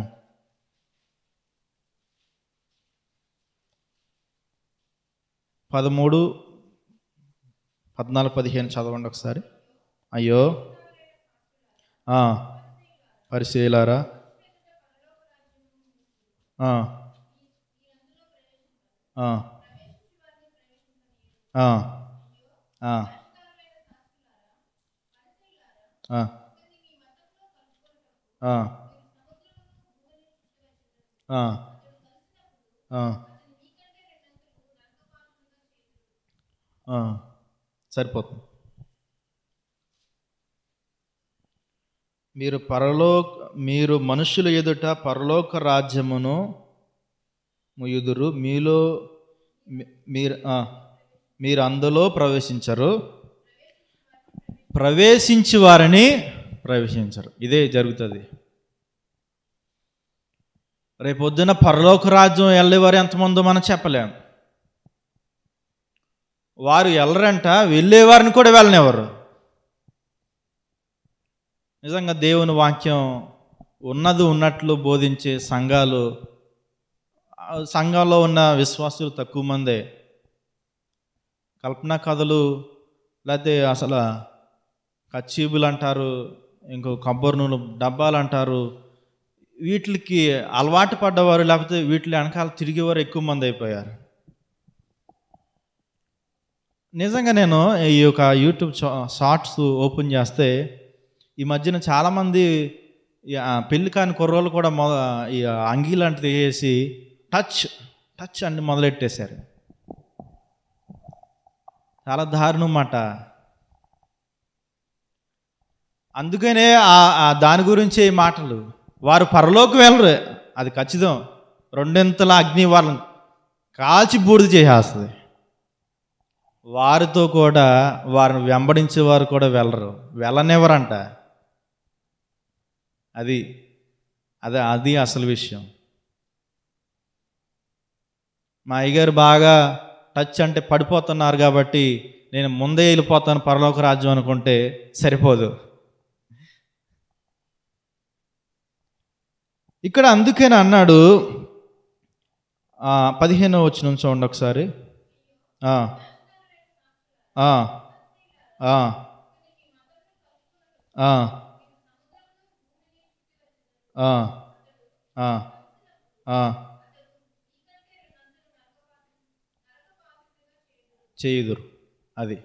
13, 14, 15 చదవండి ఒకసారి. అయ్యో పరిశీలారా, సరిపోతుంది. మీరు మనుషుల ఎదుట పరలోక రాజ్యమును ముయుదురు, మీరు అందులో ప్రవేశించరు, ప్రవేశించి వారిని ప్రవేశించరు. ఇదే జరుగుతుంది. రేపొద్దున పరలోక రాజ్యం వెళ్ళేవారు ఎంతమందో మనం చెప్పలేం. వారు వెళ్ళరంట, వెళ్ళేవారిని కూడా వెళ్ళనివ్వరు. నిజంగా దేవుని వాక్యం ఉన్నది ఉన్నట్లు బోధించే సంఘాల్లో ఉన్న విశ్వాసులు తక్కువ మందే. కల్పనా కథలు, లేకపోతే అసలు కచ్చీబులు అంటారు, ఇంకో కొబ్బరి నూనె డబ్బాలు అంటారు, వీటికి అలవాటు పడ్డవారు, లేకపోతే వీటి వెనకాల తిరిగేవారు ఎక్కువ మంది అయిపోయారు. నిజంగా నేను ఈ యొక్క యూట్యూబ్ షార్ట్స్ ఓపెన్ చేస్తే ఈ మధ్యన చాలామంది పెళ్లి కాని కుర్రోళ్ళు కూడా ఈ అంగీ లాంటిది వేసి టచ్ అని మొదలెట్టేశారు. చాలా దారుణం మాట. అందుకనే దాని గురించే ఈ మాటలు. వారు పరలోకి వెళ్ళరు, అది ఖచ్చితం. రెండింతల అగ్ని వాళ్ళని కాల్చి బూడిద చేసేస్తుంది. వారితో కూడా వారిని వెంబడించే వారు కూడా వెళ్ళరు, వెళ్ళనివ్వరంట. అది అసలు విషయం. మా అయ్యగారు బాగా టచ్ అంటే పడిపోతున్నారు కాబట్టి నేను ముందే వెళ్ళిపోతాను పరలోక రాజ్యం అనుకుంటే సరిపోదు. ఇక్కడ అందుకని అన్నాడు, 15వ వచనం చూడండి ఒకసారి. చేయుదురు. అది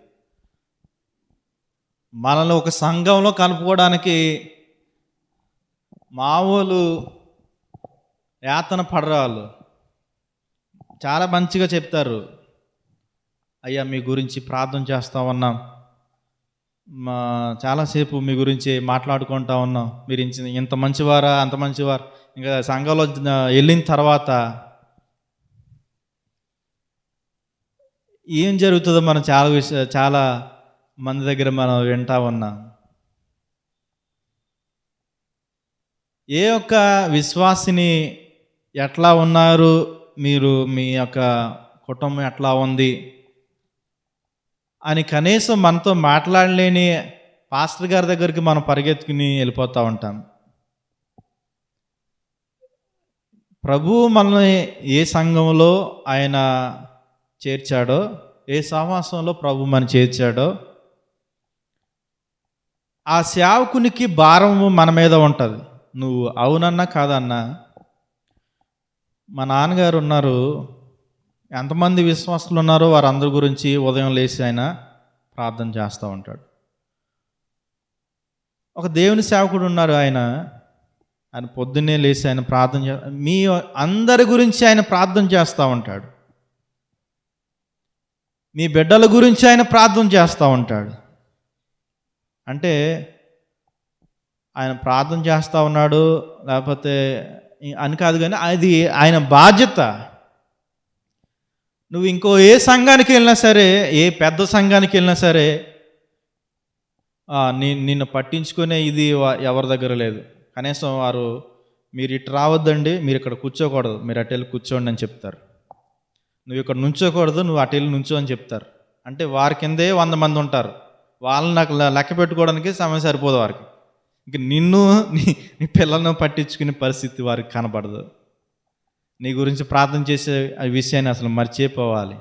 మనల్ని ఒక సంఘంలో కలుపుకోవడానికి మామూలు యాతన పడరాళ్ళు చాలా మంచిగా చెప్తారు. అయ్యా మీ గురించి ప్రార్థన చేస్తూ ఉన్నాం, చాలాసేపు మీ గురించి మాట్లాడుకుంటా ఉన్నాం, మీరు ఇంత మంచివారా అంత మంచివారు. ఇంకా సంఘంలో వెళ్ళిన తర్వాత ఏం జరుగుతుందో మనం చాలా మంది దగ్గర మనం వింటా ఉన్నాం. ఏ ఒక్క విశ్వాసిని ఎట్లా ఉన్నారు మీరు, మీ యొక్క కుటుంబం ఎట్లా ఉంది అని కనీసం మనతో మాట్లాడలేని పాస్టర్ గారి దగ్గరికి మనం పరిగెత్తుకుని వెళ్ళిపోతూ ఉంటాం. ప్రభువు మనల్ని ఏ సంఘంలో ఆయన చేర్చాడో, ఏ సహవాసంలో ప్రభు మనం చేర్చాడో ఆ సేవకునికి భారము మన మీద ఉంటుంది. నువ్వు అవునన్నా కాదన్నా. మా నాన్నగారు ఉన్నారు, ఎంతమంది విశ్వాసులు ఉన్నారో వారందరి గురించి ఉదయం లేచి ఆయన ప్రార్థన చేస్తూ ఉంటాడు. ఒక దేవుని సేవకుడు ఉన్నారు, ఆయన పొద్దున్నే లేచి ఆయన ప్రార్థన మీ అందరి గురించి ఆయన ప్రార్థన చేస్తూ ఉంటాడు. మీ బిడ్డల గురించి ఆయన ప్రార్థన చేస్తూ ఉంటాడు. అంటే ఆయన ప్రార్థన చేస్తూ ఉన్నాడు లేకపోతే అని కాదు, కానీ అది ఆయన బాధ్యత. నువ్వు ఇంకో ఏ సంఘానికి వెళ్ళినా సరే, ఏ పెద్ద సంఘానికి వెళ్ళినా సరే, నిన్ను పట్టించుకునే ఇది ఎవరి దగ్గర లేదు. కనీసం వారు మీరు ఇటు రావద్దండి, మీరు ఇక్కడ కూర్చోకూడదు, మీరు అటు వెళ్ళి కూర్చోండి అని చెప్తారు. నువ్వు ఇక్కడ నుంచోకూడదు, నువ్వు అటు వెళ్ళి నుంచో అని చెప్తారు. అంటే వారి కిందే 100 మంది ఉంటారు, వాళ్ళని నాకు లెక్క పెట్టుకోవడానికి సమయం సరిపోదు వారికి. ఇంక నిన్ను నీ పిల్లలను పట్టించుకునే పరిస్థితి వారికి కనబడదు. నీ గురించి ప్రార్థన చేసే విషయాన్ని అసలు మర్చిపోవాలి.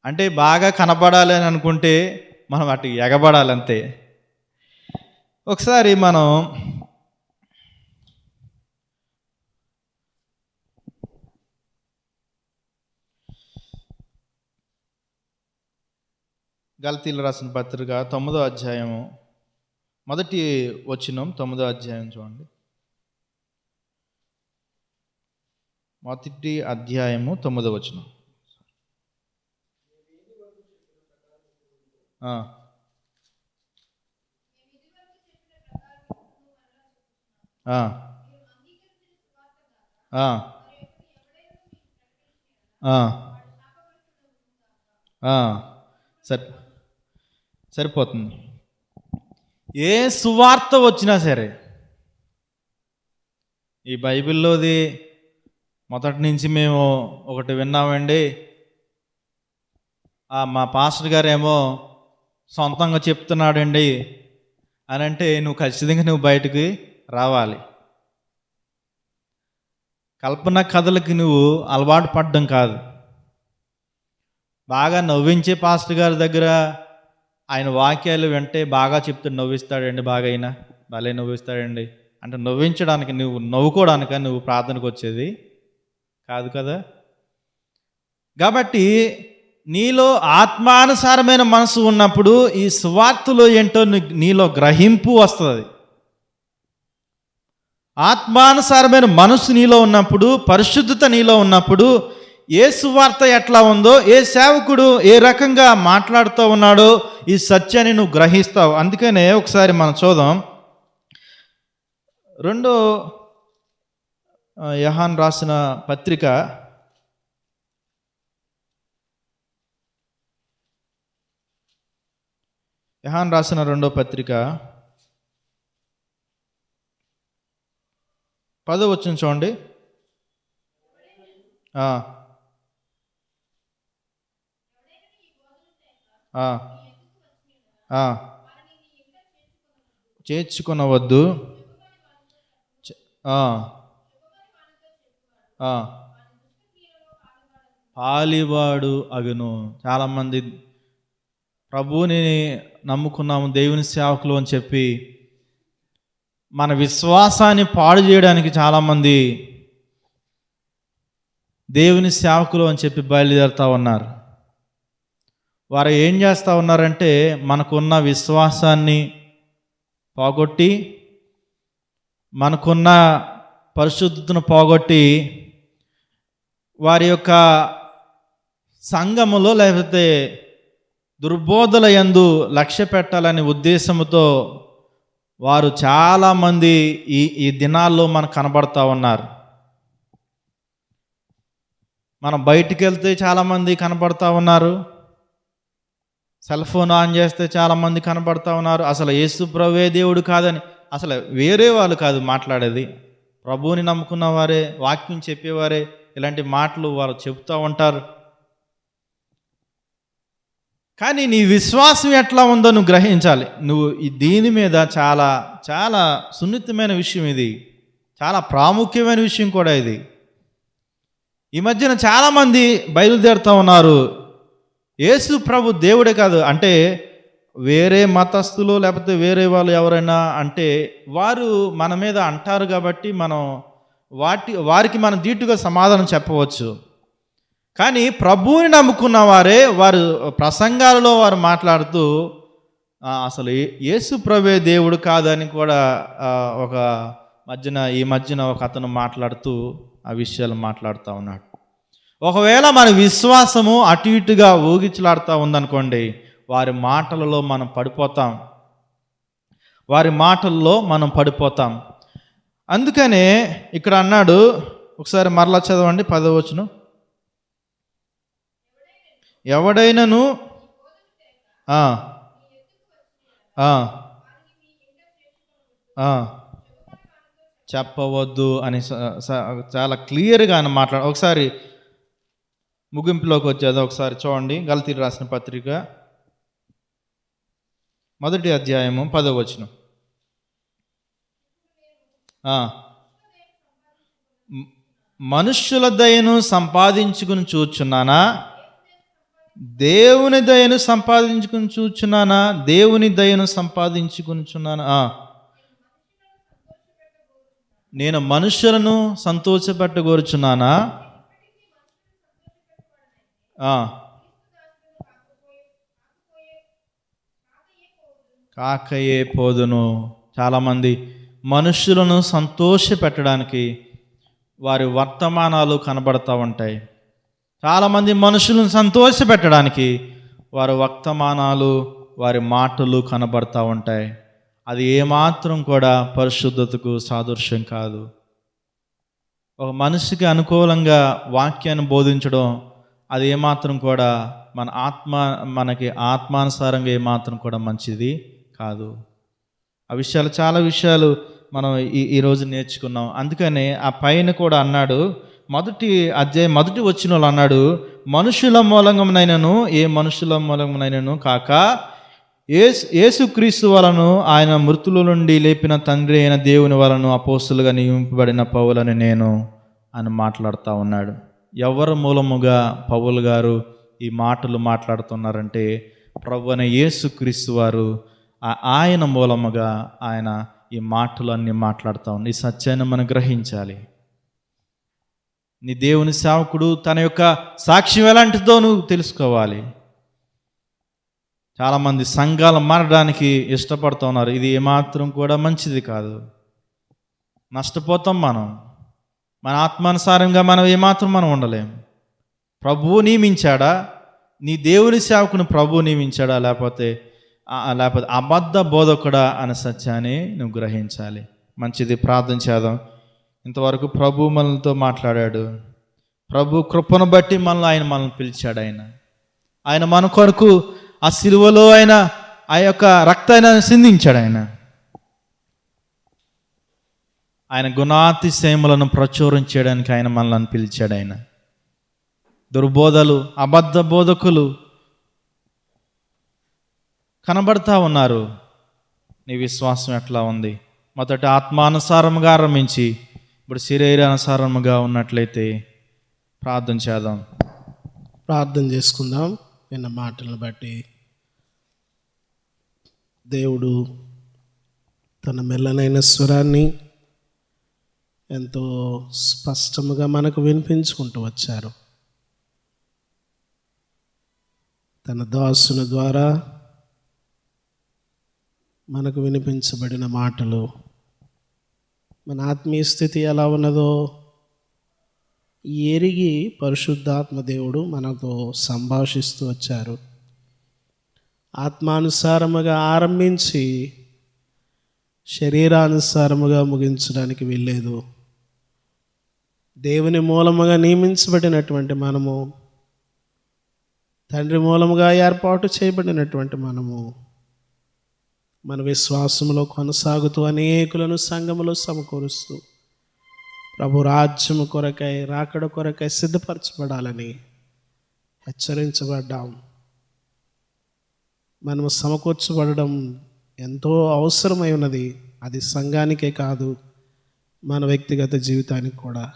అంటే బాగా కనబడాలి అని అనుకుంటే మనం అటు ఎగబడాలి అంతే. ఒకసారి మనం గలతీయులకు రాసిన పత్రిక 9వ అధ్యాయము మొదటి వచనం, 9వ అధ్యాయం చూడండి. మొదటి అధ్యాయము 9వ వచనం. సరిపోతుంది. ఏ సువార్త వచ్చినా సరే, ఈ బైబిల్లోది మొదటి నుంచి మేము ఒకటి విన్నామండి, మా పాస్టర్ గారేమో సొంతంగా చెప్తున్నాడండి అని అంటే నువ్వు ఖచ్చితంగా నువ్వు బయటకు రావాలి. కల్పన కథలకి నువ్వు అలవాటు పడడం కాదు. బాగా నవ్వించే పాస్టర్ గారి దగ్గర ఆయన వాక్యాలు వింటే బాగా చెప్తే నవ్విస్తాడండి, బాగా అయినా భలే నవ్విస్తాడండి అంటే నవ్వించడానికి, నువ్వు నవ్వుకోవడానిక నువ్వు ప్రార్థనకు వచ్చేది కాదు కదా. కాబట్టి నీలో ఆత్మానుసారమైన మనసు ఉన్నప్పుడు ఈ సువార్తలో ఏంటో నీలో గ్రహింపు వస్తుంది. ఆత్మానుసారమైన మనసు నీలో ఉన్నప్పుడు, పరిశుద్ధత నీలో ఉన్నప్పుడు ఏ సువార్త ఎట్లా ఉందో, ఏ సేవకుడు ఏ రకంగా మాట్లాడుతూ ఉన్నాడో ఈ సత్యాన్ని నువ్వు గ్రహిస్తావు. అందుకనే ఒకసారి మనం చూద్దాం. 2 యోహాను రాసిన పత్రిక 2వ పత్రిక 10వ వచనం చూడండి. చేర్చుకొనవద్దు, పాలివాడు అగును. చాలామంది ప్రభువుని నమ్ముకున్నాము, దేవుని సేవకులు అని చెప్పి మన విశ్వాసాన్ని పాడు చేయడానికి చాలామంది దేవుని సేవకులు అని చెప్పి బయలుదేరుతూ ఉన్నారు. వారు ఏం చేస్తూ ఉన్నారంటే మనకున్న విశ్వాసాన్ని పోగొట్టి, మనకున్న పరిశుద్ధతను పోగొట్టి, వారి యొక్క సంఘములో లేకపోతే దుర్బోధల యందు లక్ష్య పెట్టాలనే ఉద్దేశంతో వారు చాలామంది ఈ దినాల్లో మనకు కనబడతా ఉన్నారు. మనం బయటికి వెళ్తే చాలామంది కనబడతా ఉన్నారు, సెల్ ఫోన్ ఆన్ చేస్తే చాలామంది కనబడతా ఉన్నారు. అసలు యేసు ప్రభువే దేవుడు కాదని, అసలు వేరే వాళ్ళు కాదు మాట్లాడేది, ప్రభువుని నమ్ముకున్న వారే, వాక్యం చెప్పేవారే ఇలాంటి మాటలు వారు చెబుతూ ఉంటారు. కానీ నీ విశ్వాసం ఎట్లా ఉందో నువ్వు గ్రహించాలి. నువ్వు దీని మీద చాలా చాలా సున్నితమైన విషయం, ఇది చాలా ప్రాముఖ్యమైన విషయం కూడా. ఇది ఈ మధ్యన చాలామంది బయలుదేరుతూ ఉన్నారు, యేసు ప్రభు దేవుడే కాదు అంటే వేరే మతస్థులు లేకపోతే వేరే వాళ్ళు ఎవరైనా అంటే వారు మన మీద అంటారు కాబట్టి మనం వారికి మనం ధీటుగా సమాధానం చెప్పవచ్చు. కానీ ప్రభువుని నమ్ముకున్న వారే వారు ప్రసంగాలలో వారు మాట్లాడుతూ అసలు యేసు ప్రభువే దేవుడు కాదని కూడా ఈ మధ్యన ఒక అతను మాట్లాడుతూ ఆ విషయాలు మాట్లాడుతూ ఉన్నాడు. ఒకవేళ మన విశ్వాసము అటు ఇటుగా ఊగిచలాడుతూ ఉందనుకోండి, వారి మాటలలో మనం పడిపోతాం. అందుకనే ఇక్కడ అన్నాడు, ఒకసారి మరలా చదవండి 10వ వచనం. ఎవడైనను చెప్పవద్దు అని చాలా క్లియర్గా ఆయన మాట్లాడు. ఒకసారి ముగింపులోకి వచ్చేది ఒకసారి చూడండి. గలతీయులకు రాసిన పత్రిక 1వ అధ్యాయము 10వ వచనం. మనుష్యుల దయను సంపాదించుకుని చూచున్నానా, దేవుని దయను సంపాదించుకుని చూచున్నానా, దేవుని దయను సంపాదించుకునిచున్నానా. నేను మనుష్యులను సంతోషపెట్టగోరుచున్నానా, కాకయే పోదును. చాలామంది మనుష్యులను సంతోష పెట్టడానికి వారి వర్తమానాలు కనబడతా ఉంటాయి. చాలామంది మనుషులను సంతోష పెట్టడానికి వారి వర్తమానాలు, వారి మాటలు కనబడతా ఉంటాయి. అది ఏమాత్రం కూడా పరిశుద్ధతకు సాదృశ్యం కాదు. ఒక మనిషికి అనుకూలంగా వాక్యాన్ని బోధించడం అది ఏమాత్రం కూడా మనకి ఆత్మానుసారంగా ఏమాత్రం కూడా మంచిది కాదు. ఆ విషయాలు, చాలా విషయాలు మనం ఈరోజు నేర్చుకున్నాం. అందుకనే ఆ పైన కూడా అన్నాడు, మొదటి వచనంలో అన్నాడు, మనుషుల మూలంగానైనను ఏ మనుషుల మూలంగానైనను కాక యేసుక్రీస్తు వలను ఆయన మృతుల నుండి లేపిన తండ్రి అయిన దేవుని వలను అపోస్తులుగా నియమింపబడిన పౌలని నేను అని మాట్లాడుతూ ఉన్నాడు. ఎవరి మూలముగా పౌలు గారు ఈ మాటలు మాట్లాడుతున్నారంటే, ప్రభువైన యేసుక్రీస్తు వారు ఆయన మూలముగా ఆయన ఈ మాటలు అన్నీ మాట్లాడుతూ ఉన్నాయి. ఈ సత్యాన్ని మనం గ్రహించాలి. నీ దేవుని సేవకుడు తన యొక్క సాక్ష్యం ఎలాంటిదో నువ్వు తెలుసుకోవాలి. చాలామంది సంఘాలు మారడానికి ఇష్టపడుతున్నారు. ఇది ఏమాత్రం కూడా మంచిది కాదు. నష్టపోతాం మనం. మన ఆత్మానుసారంగా మనం ఏమాత్రం మనం ఉండలేం. ప్రభువు నియమించాడా? నీ దేవుని సేవకుని ప్రభువు నియమించాడా? లేకపోతే అబద్ధ బోధకుడా అనే సత్యాన్ని నువ్వు గ్రహించాలి. మంచిది, ప్రార్థన చేద్దాం. ఇంతవరకు ప్రభు మనతో మాట్లాడాడు. ప్రభు కృపను బట్టి మనల్ని పిలిచాడు. ఆయన మన కొరకు ఆ సిలువలో ఆ యొక్క రక్తాన్ని సిందించాడు. ఆయన గుణాతిశయములను ప్రచురం చేయడానికి ఆయన మనల్ని పిలిచాడు. దుర్బోధలు, అబద్ధ బోధకులు కనబడతా ఉన్నారు. నీ విశ్వాసం ఎట్లా ఉంది? మొదట ఆత్మానుసారముగా ఆరంభించి ఇప్పుడు శరీరానుసారముగా ఉన్నట్లయితే ప్రార్థన చేద్దాం. ప్రార్థన చేసుకుందాం. విన్న మాటలను బట్టి దేవుడు తన మెల్లనైన స్వరాన్ని ఎంతో స్పష్టముగా మనకు వినిపించుకుంటూ వచ్చారు. తన దాసుని ద్వారా మనకు వినిపించబడిన మాటలు మన ఆత్మీయ స్థితి ఎలా ఉన్నదో ఎరిగి పరిశుద్ధాత్మ దేవుడు మనతో సంభాషిస్తూ వచ్చారు. ఆత్మానుసారముగా ఆరంభించి శరీరానుసారముగా ముగించడానికి వీల్లేదు. దేవుని మూలముగా నియమించబడినటువంటి మనము, తండ్రి మూలముగా ఏర్పాటు చేయబడినటువంటి మనము, మన విశ్వాసములో కొనసాగుతూ అనేకులను సంఘములో సమకూరుస్తూ ప్రభు రాజ్యము కొరకై, రాకడ కొరకై సిద్ధపరచబడాలని హెచ్చరించబడ్డాం. మనము సమకూర్చబడడం ఎంతో అవసరమై ఉన్నది. అది సంఘానికే కాదు, మన వ్యక్తిగత జీవితానికి కూడా.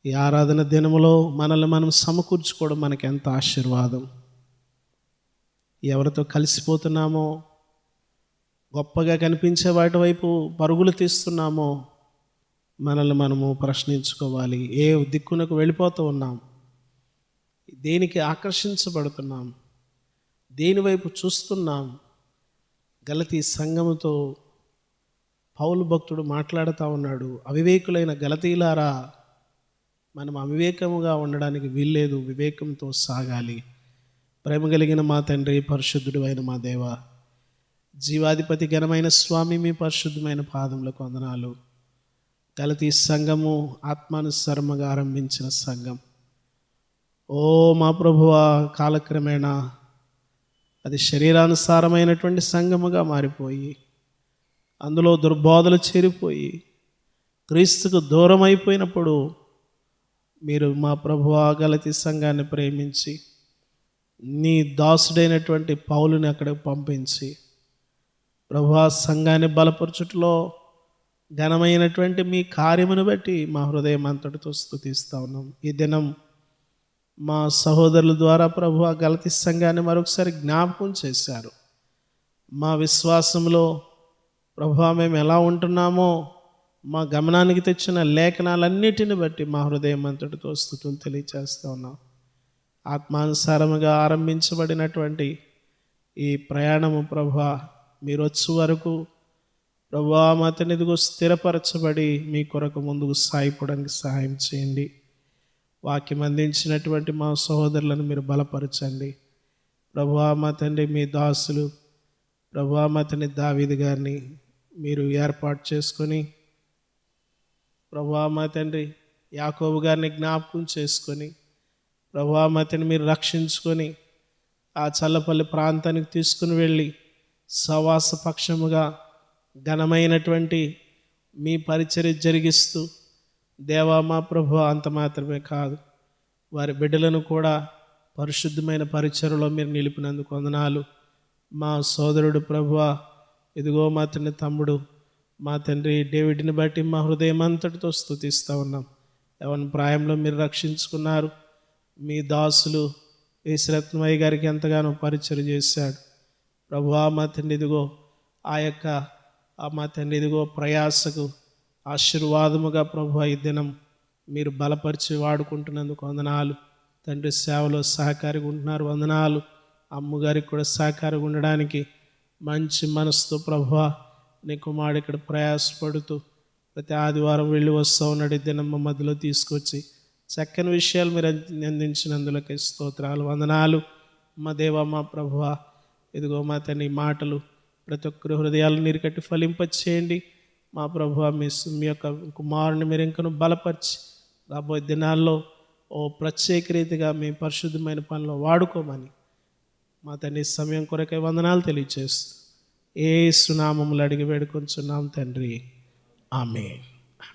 ఈ ఆరాధన దినములో మనల్ని మనం సమకూర్చుకోవడం మనకి ఎంత ఆశీర్వాదం. ఎవరితో కలిసిపోతున్నామో, గొప్పగా కనిపించే వాటి వైపు పరుగులు తీస్తున్నామో మనల్ని మనము ప్రశ్నించుకోవాలి. ఏ దిక్కునకు వెళ్ళిపోతూ ఉన్నాం? దేనికి ఆకర్షించబడుతున్నాం? దేని వైపు చూస్తున్నాం? గలతీ సంఘముతో పౌలు భక్తుడు మాట్లాడుతూ ఉన్నాడు. అవివేకులైన గలతీలారా, మనం అవివేకముగా ఉండడానికి వీల్లేదు, వివేకంతో సాగాలి. ప్రేమ కలిగిన మా తండ్రి, పరిశుద్ధుడు అయిన మా దేవ, జీవాధిపతి ఘనమైన స్వామి, మీ పరిశుద్ధమైన పాదములకు వందనాలు. గలతీ సంఘము ఆత్మానుసారముగా ఆరంభించిన సంఘం, ఓ మా ప్రభువా, కాలక్రమేణా అది శరీరానుసారమైనటువంటి సంఘముగా మారిపోయి, అందులో దుర్బోధలు చేరిపోయి క్రీస్తుకు దూరం అయిపోయినప్పుడు మీరు మా ప్రభువా గలతీ సంఘాన్ని ప్రేమించి నీ దాసుడైనటువంటి పౌలుని అక్కడికి పంపించి ప్రభువా సంఘాన్ని బలపరచుటలో ఘనమైనటువంటి మీ కార్యమును బట్టి మా హృదయం అంతటితో స్తుతిస్తూ ఉన్నాం. ఈ దినం మా సహోదరుల ద్వారా ప్రభువా గలతీ సంఘాన్ని మరొకసారి జ్ఞాపకం చేశారు. మా విశ్వాసంలో ప్రభువా మేము ఎలా ఉంటున్నామో మా గమనానికి తెచ్చిన లేఖనాలన్నిటిని బట్టి మా హృదయం అంతటితో స్తుతులు తెలియచేస్తూ ఉన్నాం. ఆత్మానుసారముగా ఆరంభించబడినటువంటి ఈ ప్రయాణము ప్రభువా మీరు వచ్చే వరకు ప్రభువా మా తనిదిగో స్థిరపరచబడి మీ కొరకు ముందుకు సాగిపోవడానికి సహాయం చేయండి. వాక్యం అందించినటువంటి మా సహోదరులను మీరు బలపరచండి. ప్రభువా మా తండ్రి, మీ దాసులు ప్రభువా మా తండ్రి దావీదు గారిని మీరు ఏర్పాటు చేసుకొని, ప్రభువా మా తండ్రి యాకోబు గారిని జ్ఞాపకం చేసుకొని, ప్రభువా మా తండ్రి మీరు రక్షించుకొని ఆ చల్లపల్లి ప్రాంతానికి తీసుకుని వెళ్ళి సవాస పక్షముగా ఘనమైనటువంటి మీ పరిచర్య జరిగిస్తూ దేవా మా ప్రభు అంత మాత్రమే కాదు, వారి బిడ్డలను కూడా పరిశుద్ధమైన పరిచర్యలో మీరు నిలిపినందుకు వందనాలు. మా సోదరుడు ప్రభువా, ఇదిగో మా తండ్రి తమ్ముడు, మా తండ్రి డేవిడ్ని బట్టి మా హృదయం అంతటితో స్తుతిస్తూ ఉన్నాం. యవ్వన ప్రాయంలో మీరు రక్షించుకున్నారు. మీ దాసులు యేసురత్నమయ్య గారికి ఎంతగానో పరిచయం చేశాడు ప్రభువా. మా తండ్రి ఇదిగో మా తండ్రి ఇదిగో ప్రయాసకు ఆశీర్వాదముగా ప్రభువా ఈ దినం మీరు బలపరిచి వాడుకుంటున్నందుకు వందనాలు తండ్రి. సేవలో సహకారిగా ఉంటున్నారు, వందనాలు. అమ్మగారికి కూడా సహకారిగా ఉండడానికి మంచి మనసుతో ప్రభువా నీ కుమారుడు ఇక్కడ ప్రయాసపడుతూ ప్రతి ఆదివారం వెళ్ళి వస్తూ ఉన్నాడు. ఈ దినం మా మధ్యలో తీసుకొచ్చి చక్కని విషయాలు మీరు అందించినందులకి స్తోత్రాలు, వందనాలు. మా దేవా మా ప్రభువా, ఇదిగో మా తండ్రి మాటలు ప్రతి ఒక్కరి హృదయాలను నీరుకట్టి ఫలింపచేయండి. మా ప్రభువా, మీ యొక్క కుమారుని మీరు ఇంకను బలపరిచి రాబోయే దినాల్లో ప్రత్యేక రీతిగా మీ పరిశుద్ధమైన పనిలో వాడుకోమని మా తండ్రి సమయం కొరకై వందనాలు తెలియజేస్తూ యేసు నామములో అడిగి వేడుకొంచున్నాం తండ్రి, ఆమేన్.